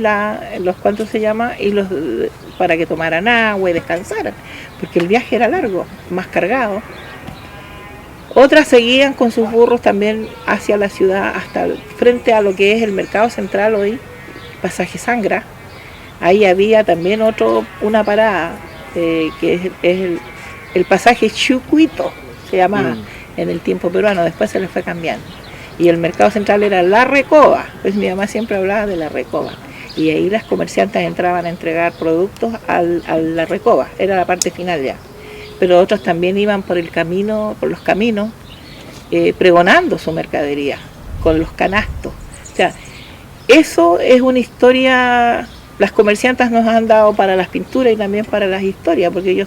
para que tomaran agua y descansaran, porque el viaje era largo, más cargado. Otras seguían con sus burros también hacia la ciudad, hasta frente a lo que es el mercado central hoy, Pasaje Sangra. Ahí había también una parada, que es el pasaje Chucuito, se llamaba en el tiempo peruano, después se le fue cambiando. Y el mercado central era La Recoba, pues mi mamá siempre hablaba de La Recoba. Y ahí las comerciantes entraban a entregar productos a La Recoba, era la parte final ya. Pero otros también iban por los caminos, pregonando su mercadería, con los canastos. O sea, eso es una historia, las comerciantes nos han dado para las pinturas y también para las historias, porque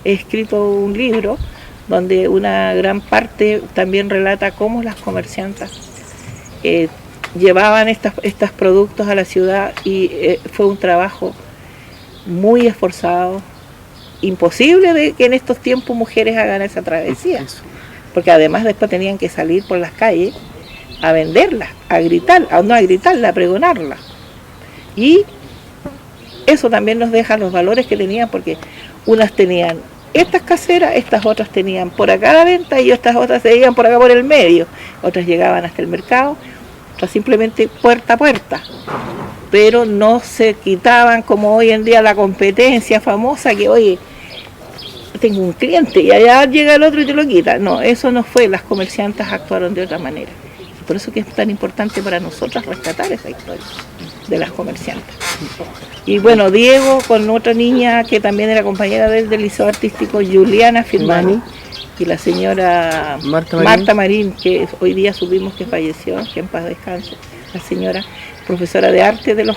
he escrito un libro donde una gran parte también relata cómo las comerciantes llevaban estos productos a la ciudad, y fue un trabajo muy esforzado, imposible de que en estos tiempos mujeres hagan esa travesía, porque además después tenían que salir por las calles a venderla, a pregonarla, y eso también nos deja los valores que tenían, porque unas tenían estas caseras, estas otras tenían por acá la venta y estas otras se iban por acá por el medio, otras llegaban hasta el mercado, otras simplemente puerta a puerta, pero no se quitaban como hoy en día la competencia famosa que, oye, tengo un cliente y allá llega el otro y te lo quita. No, eso no fue, las comerciantes actuaron de otra manera. Y por eso que es tan importante para nosotras rescatar esa historia de las comerciantes. Y bueno, Diego con otra niña que también era compañera del Liceo Artístico, Juliana Firmani, y la señora Marta Marín, que hoy día supimos que falleció, que en paz descanse, la señora profesora de arte de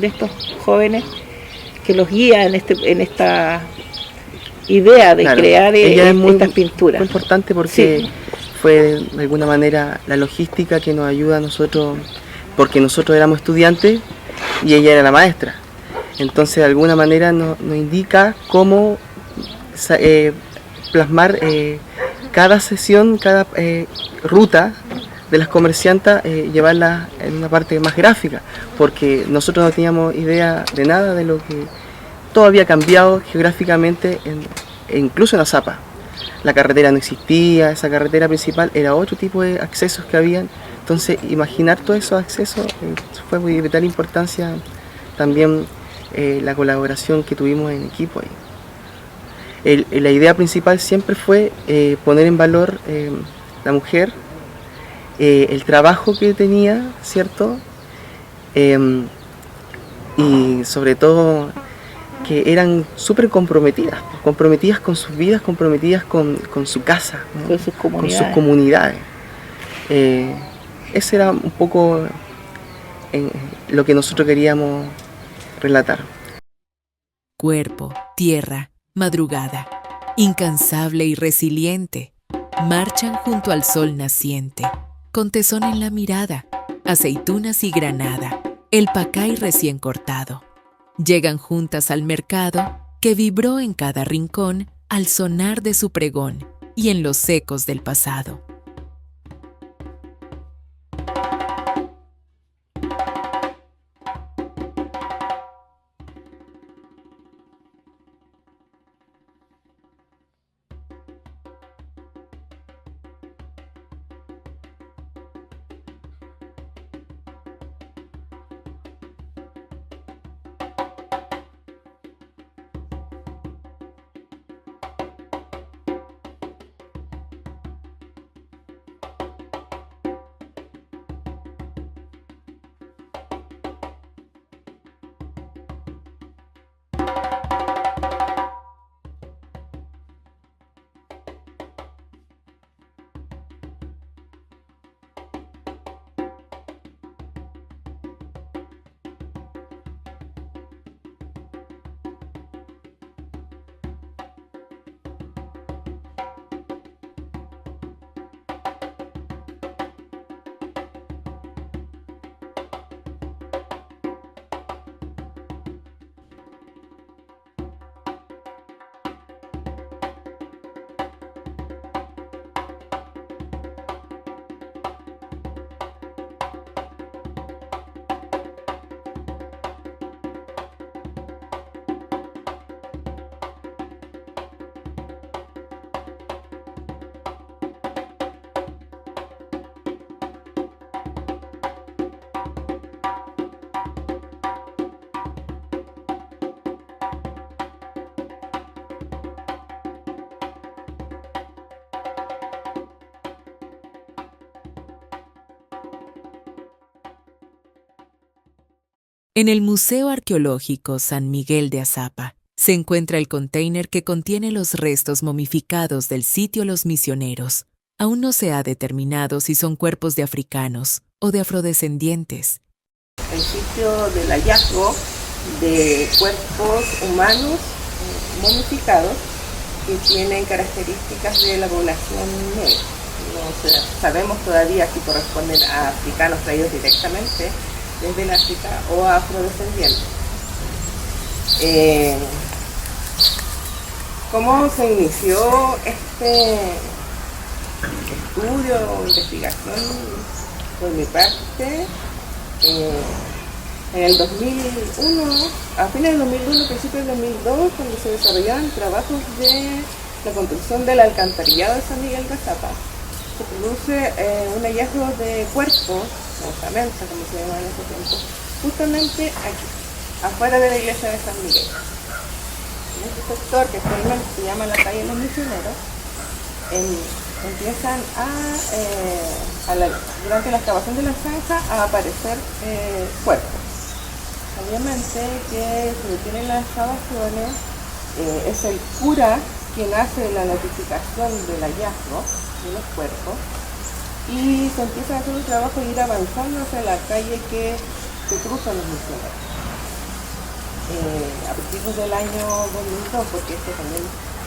estos jóvenes, que los guía en idea de Claro, crear ella es estas pinturas. Muy importante porque Sí. fue de alguna manera la logística que nos ayuda a nosotros, porque nosotros éramos estudiantes y ella era la maestra. Entonces de alguna manera nos indica cómo plasmar cada sesión, cada ruta de las comerciantas, llevarla en una parte más gráfica, porque nosotros no teníamos idea de nada de lo que todo había cambiado geográficamente, incluso en Azapa. La carretera no existía, esa carretera principal era otro tipo de accesos que habían. Entonces imaginar todos esos accesos fue de vital importancia. También la colaboración que tuvimos en equipo ahí. La idea principal siempre fue poner en valor la mujer, el trabajo que tenía, ¿cierto? Y sobre todo que eran súper comprometidas con sus vidas, comprometidas con su casa, ¿no? Con sus comunidades. Con sus comunidades. Ese era un poco lo que nosotros queríamos relatar. Cuerpo, tierra, madrugada, incansable y resiliente, marchan junto al sol naciente, con tesón en la mirada, aceitunas y granada, el pacay recién cortado. Llegan juntas al mercado, que vibró en cada rincón al sonar de su pregón y en los ecos del pasado. En el Museo Arqueológico San Miguel de Azapa se encuentra el container que contiene los restos momificados del sitio Los Misioneros. Aún no se ha determinado si son cuerpos de africanos o de afrodescendientes. El sitio del hallazgo de cuerpos humanos momificados que tienen características de la población negra. No sabemos todavía si corresponden a africanos traídos directamente desde el África o afrodescendientes. ¿Cómo se inició este estudio o investigación por mi parte? En el 2001, a fines del 2001, principios del 2002, cuando se desarrollaban trabajos de la construcción del alcantarillado de San Miguel de Azapa, se produce un hallazgo de cuerpos, osamentas, como se llama en ese tiempo, justamente aquí, afuera de la iglesia de San Miguel. En este sector, que actualmente se llama la calle Los Misioneros, empiezan durante la excavación de la zanja a aparecer cuerpos. Obviamente que se detienen las excavaciones, es el cura quien hace la notificación del hallazgo de los cuerpos y se empieza a hacer un trabajo de ir avanzando hacia la calle que cruzan Los Misioneros. A principios del año 2002, porque esto también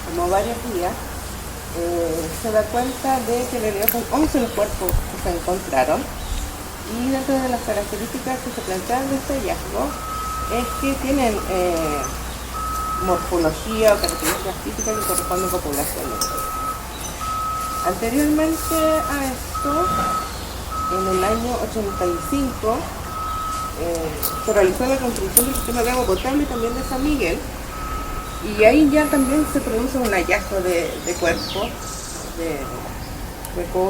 como varios días, se da cuenta de que en realidad son 11 los cuerpos que se encontraron, y dentro de las características que se plantean de este hallazgo es que tienen morfología o características físicas que corresponden con poblaciones. Anteriormente a esto, en el año 85, se realizó la construcción del sistema de agua potable también de San Miguel, y ahí ya también se produce un hallazgo de cuerpos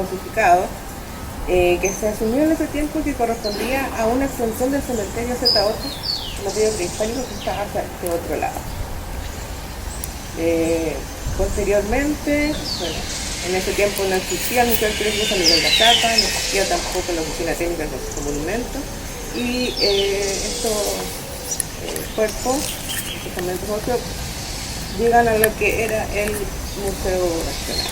osificados, que se asumió en ese tiempo que correspondía a una extensión del cementerio Z8, cementerio prehispánico que está hacia este otro lado. Posteriormente, bueno, en ese tiempo no existía el Museo Arqueológico San Miguel de Azapa, no existía tampoco la Oficina Técnica de Registro Monumentos, y estos cuerpos, justamente llegan a lo que era el Museo Nacional.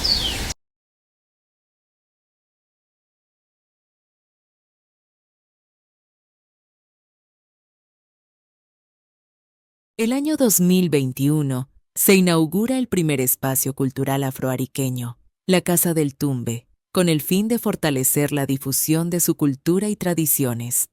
El año 2021 se inaugura el primer espacio cultural afroariqueño, la Casa del Tumbe, con el fin de fortalecer la difusión de su cultura y tradiciones.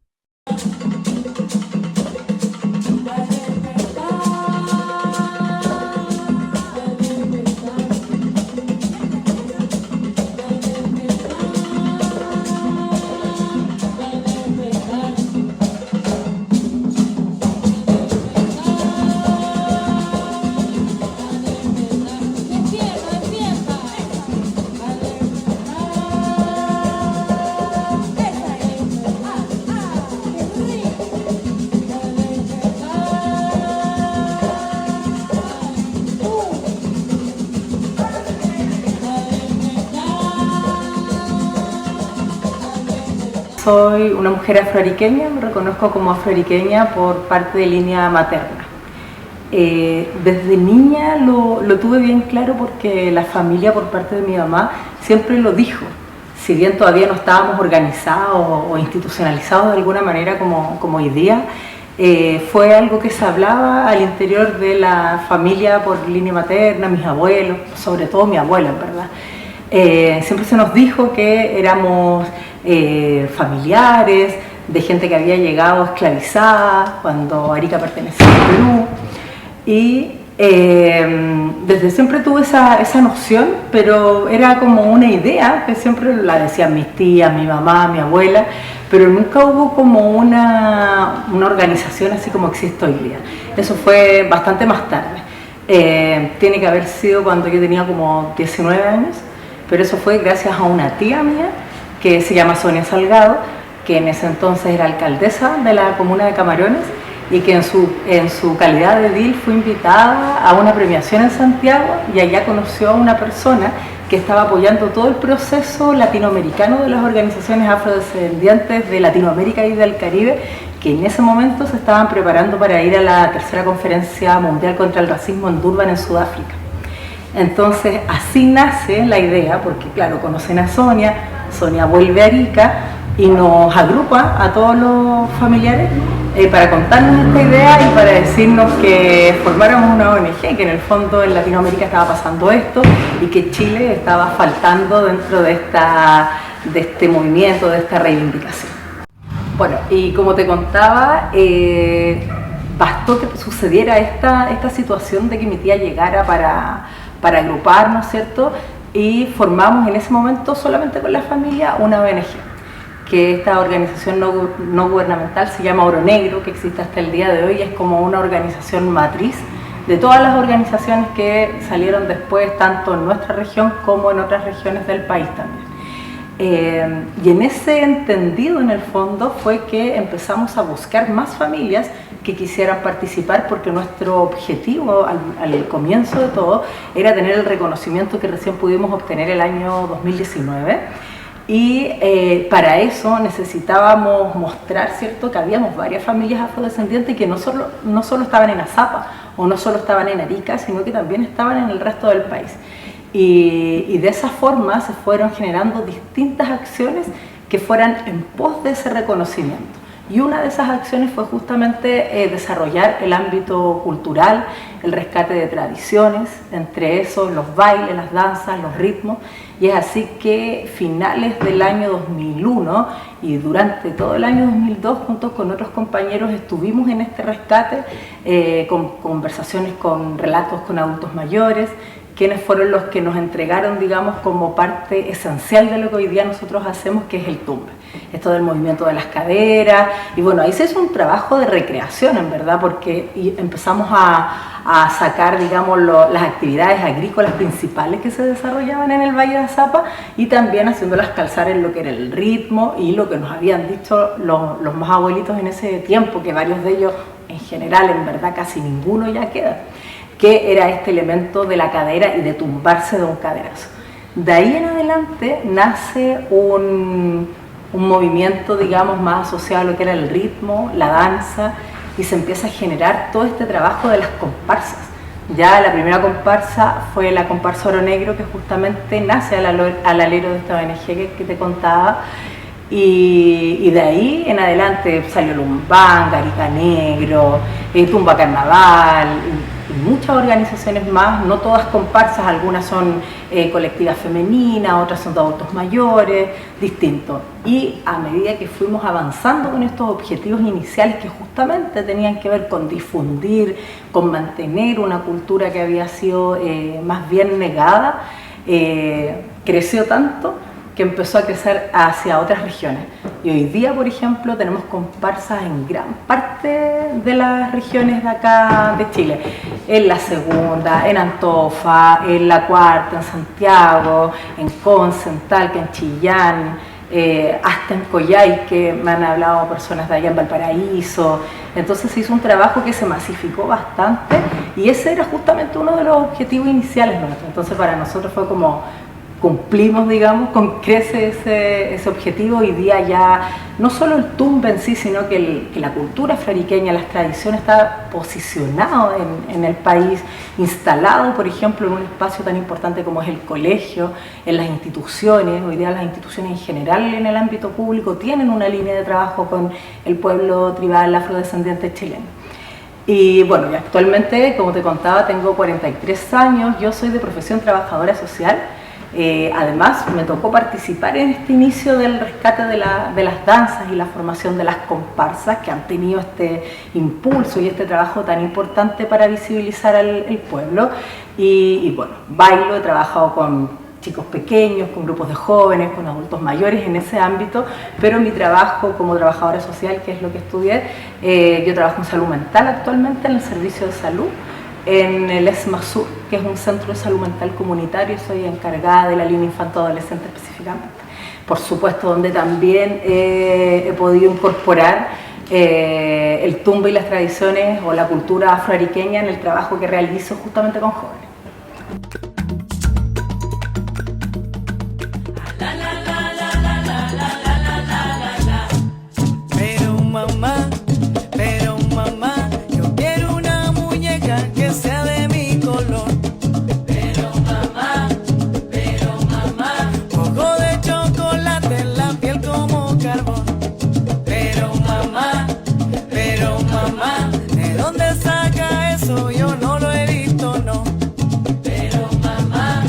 Soy una mujer afroariqueña, me reconozco como afroariqueña por parte de línea materna. Desde niña lo tuve bien claro porque la familia por parte de mi mamá siempre lo dijo. Si bien todavía no estábamos organizados o institucionalizados de alguna manera como hoy día, fue algo que se hablaba al interior de la familia por línea materna, mis abuelos, sobre todo mi abuela, en verdad. Siempre se nos dijo que éramos familiares, de gente que había llegado esclavizada cuando Arica pertenecía al Perú, y desde siempre tuve esa noción, pero era como una idea que siempre la decían mis tías, mi mamá, mi abuela, pero nunca hubo como una organización así como existe hoy día. Eso fue bastante más tarde. Tiene que haber sido cuando yo tenía como 19 años, pero eso fue gracias a una tía mía que se llama Sonia Salgado, que en ese entonces era alcaldesa de la comuna de Camarones, y que en su calidad de edil fue invitada a una premiación en Santiago, y allá conoció a una persona que estaba apoyando todo el proceso latinoamericano de las organizaciones afrodescendientes de Latinoamérica y del Caribe, que en ese momento se estaban preparando para ir a la tercera conferencia mundial contra el racismo en Durban, en Sudáfrica. Entonces así nace la idea, porque claro, conocen a Sonia, Sonia vuelve a Arica y nos agrupa a todos los familiares para contarnos esta idea y para decirnos que formáramos una ONG, que en el fondo en Latinoamérica estaba pasando esto y que Chile estaba faltando dentro de este movimiento, de esta reivindicación. Bueno, y como te contaba, bastó que sucediera esta situación de que mi tía llegara para agruparnos, ¿cierto? Y formamos en ese momento solamente con la familia una ONG, que esta organización no gubernamental se llama Oro Negro, que existe hasta el día de hoy, es como una organización matriz de todas las organizaciones que salieron después, tanto en nuestra región como en otras regiones del país también. Y en ese entendido, en el fondo, fue que empezamos a buscar más familias que quisieran participar, porque nuestro objetivo al comienzo de todo era tener el reconocimiento que recién pudimos obtener el año 2019, y para eso necesitábamos mostrar, ¿cierto?, que habíamos varias familias afrodescendientes que no solo estaban en Azapa o no solo estaban en Arica, sino que también estaban en el resto del país. Y de esa forma se fueron generando distintas acciones que fueran en pos de ese reconocimiento. Y una de esas acciones fue justamente desarrollar el ámbito cultural, el rescate de tradiciones, entre esos los bailes, las danzas, los ritmos. Y es así que finales del año 2001 y durante todo el año 2002, junto con otros compañeros, estuvimos en este rescate con conversaciones, con relatos con adultos mayores, quienes fueron los que nos entregaron, digamos, como parte esencial de lo que hoy día nosotros hacemos, que es el tumbe. Esto del movimiento de las caderas, y bueno, ahí se hizo un trabajo de recreación, en verdad, porque empezamos a sacar, digamos, las actividades agrícolas principales que se desarrollaban en el Valle de Azapa, y también haciéndolas calzar en lo que era el ritmo y lo que nos habían dicho los más abuelitos en ese tiempo, que varios de ellos, en general, en verdad, casi ninguno ya queda, que era este elemento de la cadera y de tumbarse de un caderazo. De ahí en adelante nace un movimiento, digamos, más asociado a lo que era el ritmo, la danza, y se empieza a generar todo este trabajo de las comparsas. Ya la primera comparsa fue la comparsa Oro Negro, que justamente nace al alero de esta ONG que te contaba, y de ahí en adelante salió Lumbán, Arica Negro, Tumba Carnaval, y muchas organizaciones más, no todas comparsas, algunas son colectivas femeninas, otras son de adultos mayores, distintos. Y a medida que fuimos avanzando con estos objetivos iniciales que justamente tenían que ver con difundir, con mantener una cultura que había sido más bien negada, creció tanto que empezó a crecer hacia otras regiones. Y hoy día, por ejemplo, tenemos comparsas en gran parte de las regiones de acá de Chile. En la Segunda, en Antofa, en la Cuarta, en Santiago, en Conce, en Talca, en Chillán, hasta en Coyhai, que me han hablado personas de allá en Valparaíso. Entonces se hizo un trabajo que se masificó bastante y ese era justamente uno de los objetivos iniciales nuestros. Entonces para nosotros fue como cumplimos, digamos, con crece ese objetivo. Hoy día ya no solo el tumbe en sí, sino que la cultura afroariqueña, las tradiciones está posicionado en el país, instalado, por ejemplo, en un espacio tan importante como es el colegio, en las instituciones. Hoy día las instituciones en general en el ámbito público tienen una línea de trabajo con el pueblo tribal afrodescendiente chileno. Y bueno, y actualmente, como te contaba, tengo 43 años, yo soy de profesión trabajadora social. Además, me tocó participar en este inicio del rescate de las danzas y la formación de las comparsas que han tenido este impulso y este trabajo tan importante para visibilizar al pueblo. Y bueno, bailo, he trabajado con chicos pequeños, con grupos de jóvenes, con adultos mayores en ese ámbito, pero mi trabajo como trabajadora social, que es lo que estudié, yo trabajo en salud mental actualmente en el servicio de salud, en el ESMASUR, que es un centro de salud mental comunitario. Soy encargada de la línea infanto-adolescente específicamente. Por supuesto, donde también he podido incorporar el tumbe y las tradiciones o la cultura afroariqueña en el trabajo que realizo justamente con jóvenes. Yo no lo he visto, no. Pero mamá,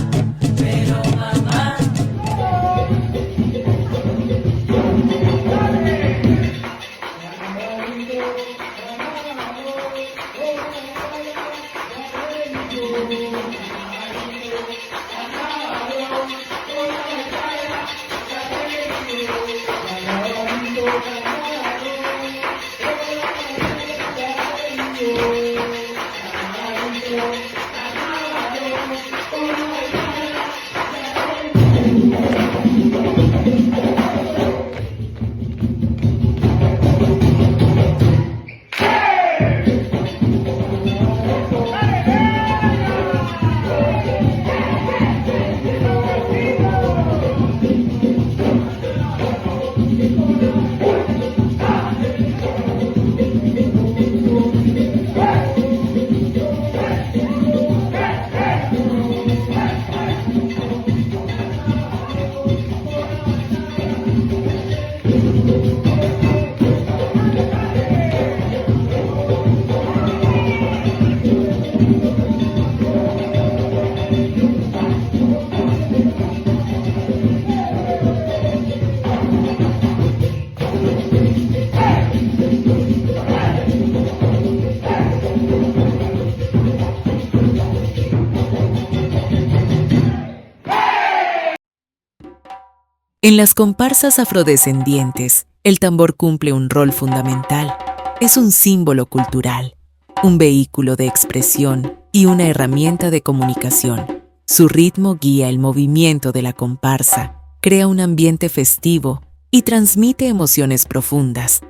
En las comparsas afrodescendientes, el tambor cumple un rol fundamental. Es un símbolo cultural, un vehículo de expresión y una herramienta de comunicación. Su ritmo guía el movimiento de la comparsa, crea un ambiente festivo y transmite emociones profundas,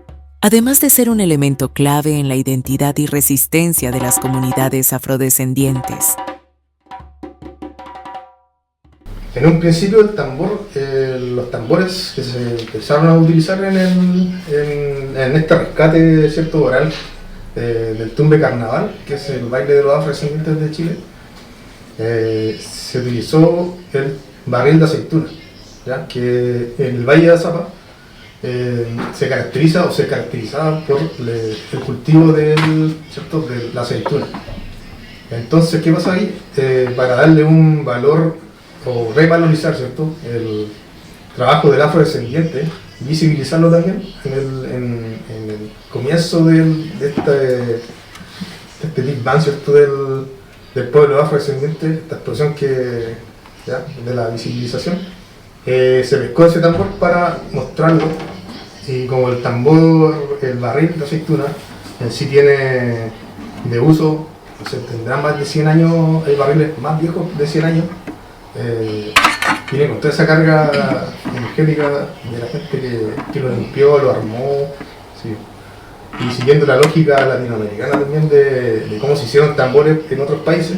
además de ser un elemento clave en la identidad y resistencia de las comunidades afrodescendientes. En un principio los tambores que se empezaron a utilizar en este rescate, ¿cierto?, oral del tumbe carnaval, que es el baile de los afrodescendientes de Chile, se utilizó el barril de aceituna, ¿ya? Que en el Valle de Azapa se caracterizaba por el cultivo de la aceituna. Entonces, ¿qué pasa ahí? Para darle un valor o revalorizar, ¿cierto?, el trabajo del afrodescendiente, visibilizarlo también en el comienzo de este Big Bang, ¿cierto?, del pueblo afrodescendiente, esta explosión de la visibilización, se pescó ese tambor para mostrarlo, y como el tambor, el barril de aceituna, en sí tiene de uso, tendrá más de 100 años, hay barriles más viejos de 100 años, viene con toda esa carga energética de la gente que lo limpió, lo armó, sí. Y siguiendo la lógica latinoamericana también de cómo se hicieron tambores en otros países,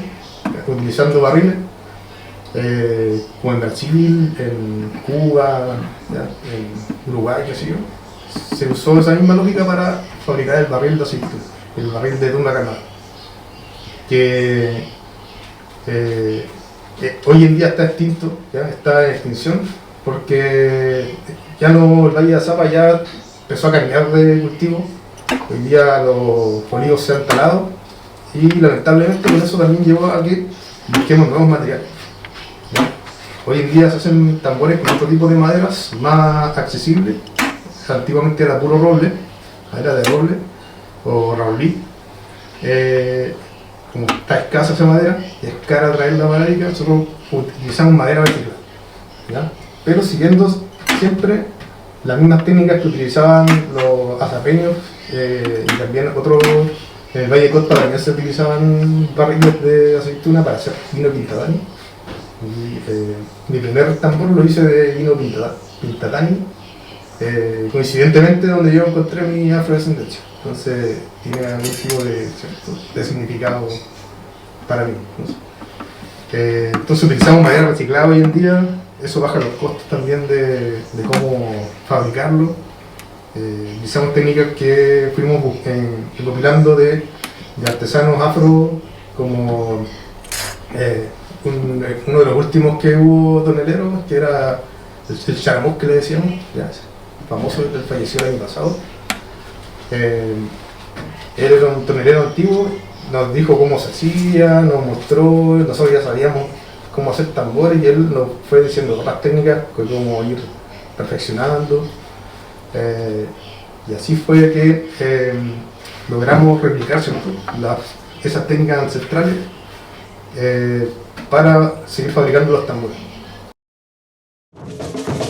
utilizando barriles, como en Brasil, en Cuba, en Uruguay, qué sé yo, se usó esa misma lógica para fabricar el barril de aceituna, el barril de tumba carnaval, que hoy en día está extinto, está en extinción, porque ya no, el Valle de Azapa ya empezó a cambiar de cultivo. Hoy día los olivos se han talado y lamentablemente con eso también llevó a que busquemos nuevos materiales, ¿ya? Hoy en día se hacen tambores con otro tipo de maderas más accesibles. Antiguamente era puro roble, era de roble o raulí. Como está escasa esa madera y es cara traerla a América, nosotros utilizamos madera reciclada, ¿ya? Pero siguiendo siempre las mismas técnicas que utilizaban los azapeños, y también otros, en el Valle de Cotpa también se utilizaban barriles de aceituna para hacer vino Pintatani. Mi primer tambor lo hice de vino Pintatani, coincidentemente donde yo encontré mi afrodescendencia. Entonces tiene algún tipo de significado para mí, ¿no? Entonces utilizamos madera reciclada hoy en día, eso baja los costos también de cómo fabricarlo. Utilizamos técnicas que fuimos recopilando de artesanos afro, como uno de los últimos que hubo toneleros, que era el Charamós, que le decíamos, ya, famoso, él falleció el año pasado. Él era un tonelero antiguo, nos dijo cómo se hacía, nos mostró, nosotros ya sabíamos cómo hacer tambores y él nos fue diciendo otras técnicas, cómo ir perfeccionando. Y así fue que logramos replicar, ¿cierto?, esas técnicas ancestrales para seguir fabricando los tambores.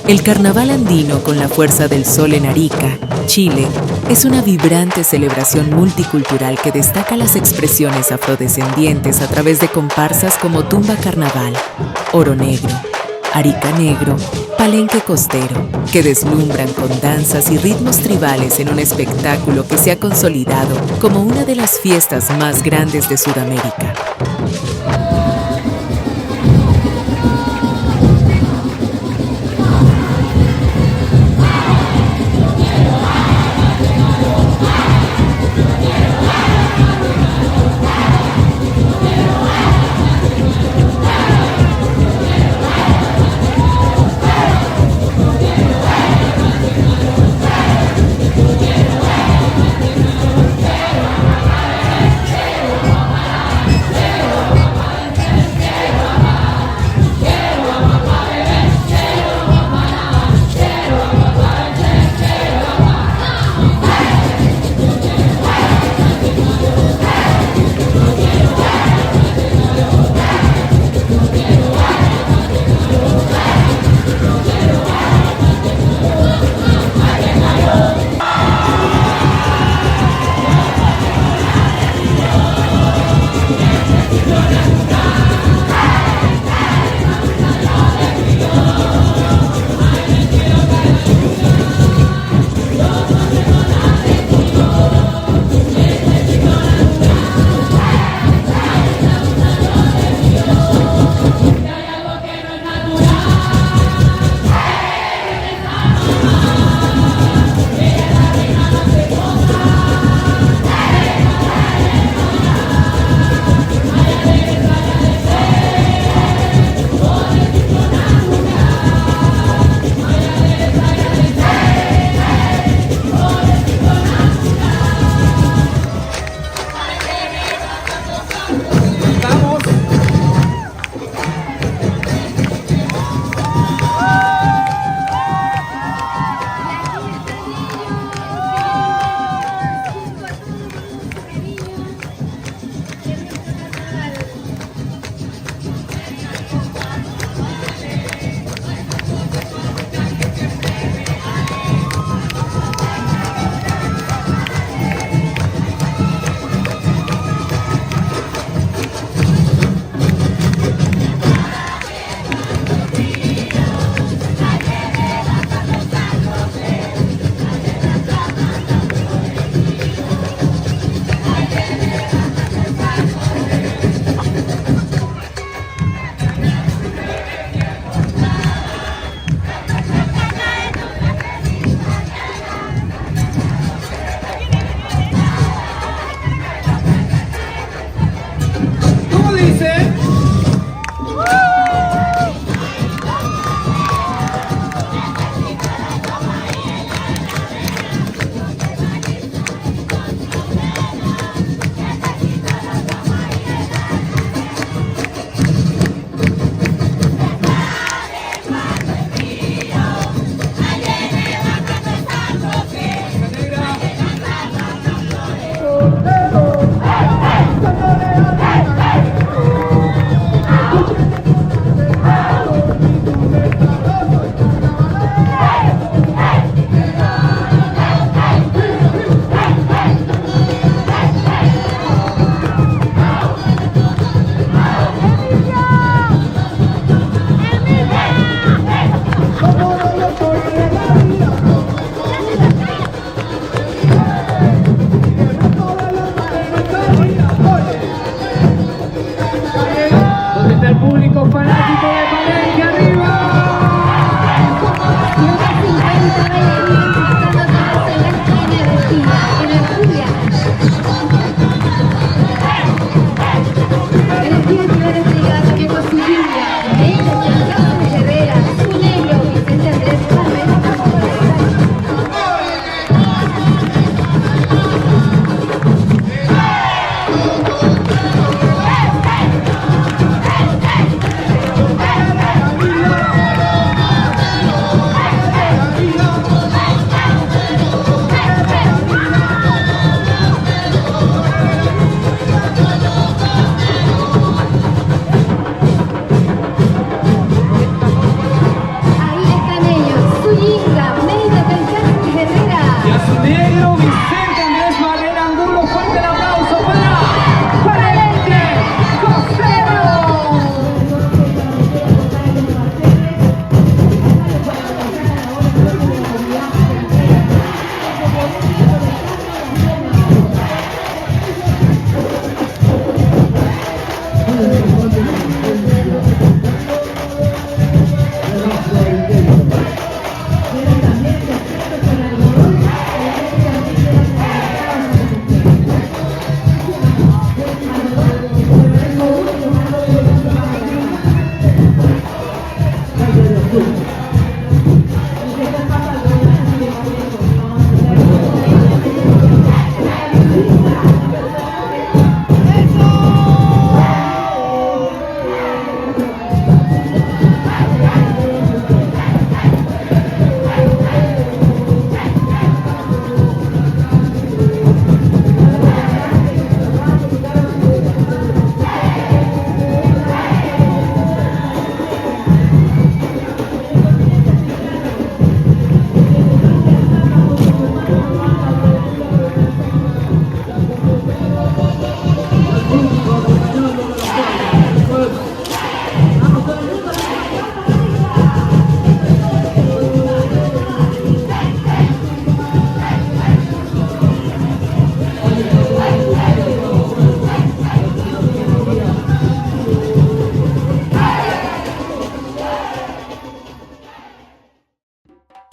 El carnaval andino con la fuerza del sol en Arica, Chile, es una vibrante celebración multicultural que destaca las expresiones afrodescendientes a través de comparsas como Tumba Carnaval, Oro Negro, Arica Negro, Palenque Costero, que deslumbran con danzas y ritmos tribales en un espectáculo que se ha consolidado como una de las fiestas más grandes de Sudamérica.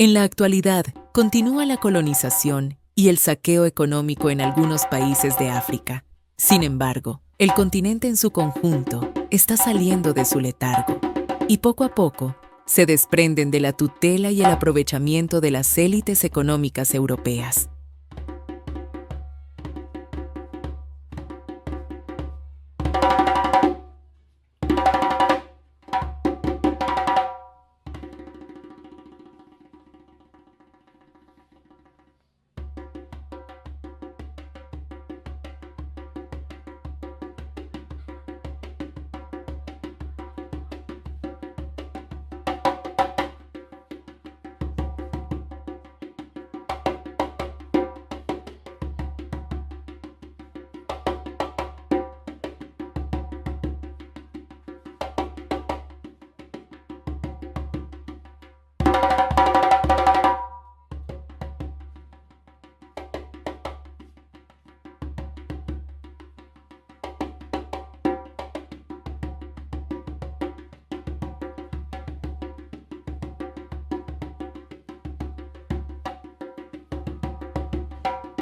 En la actualidad, continúa la colonización y el saqueo económico en algunos países de África. Sin embargo, el continente en su conjunto está saliendo de su letargo y poco a poco se desprenden de la tutela y el aprovechamiento de las élites económicas europeas.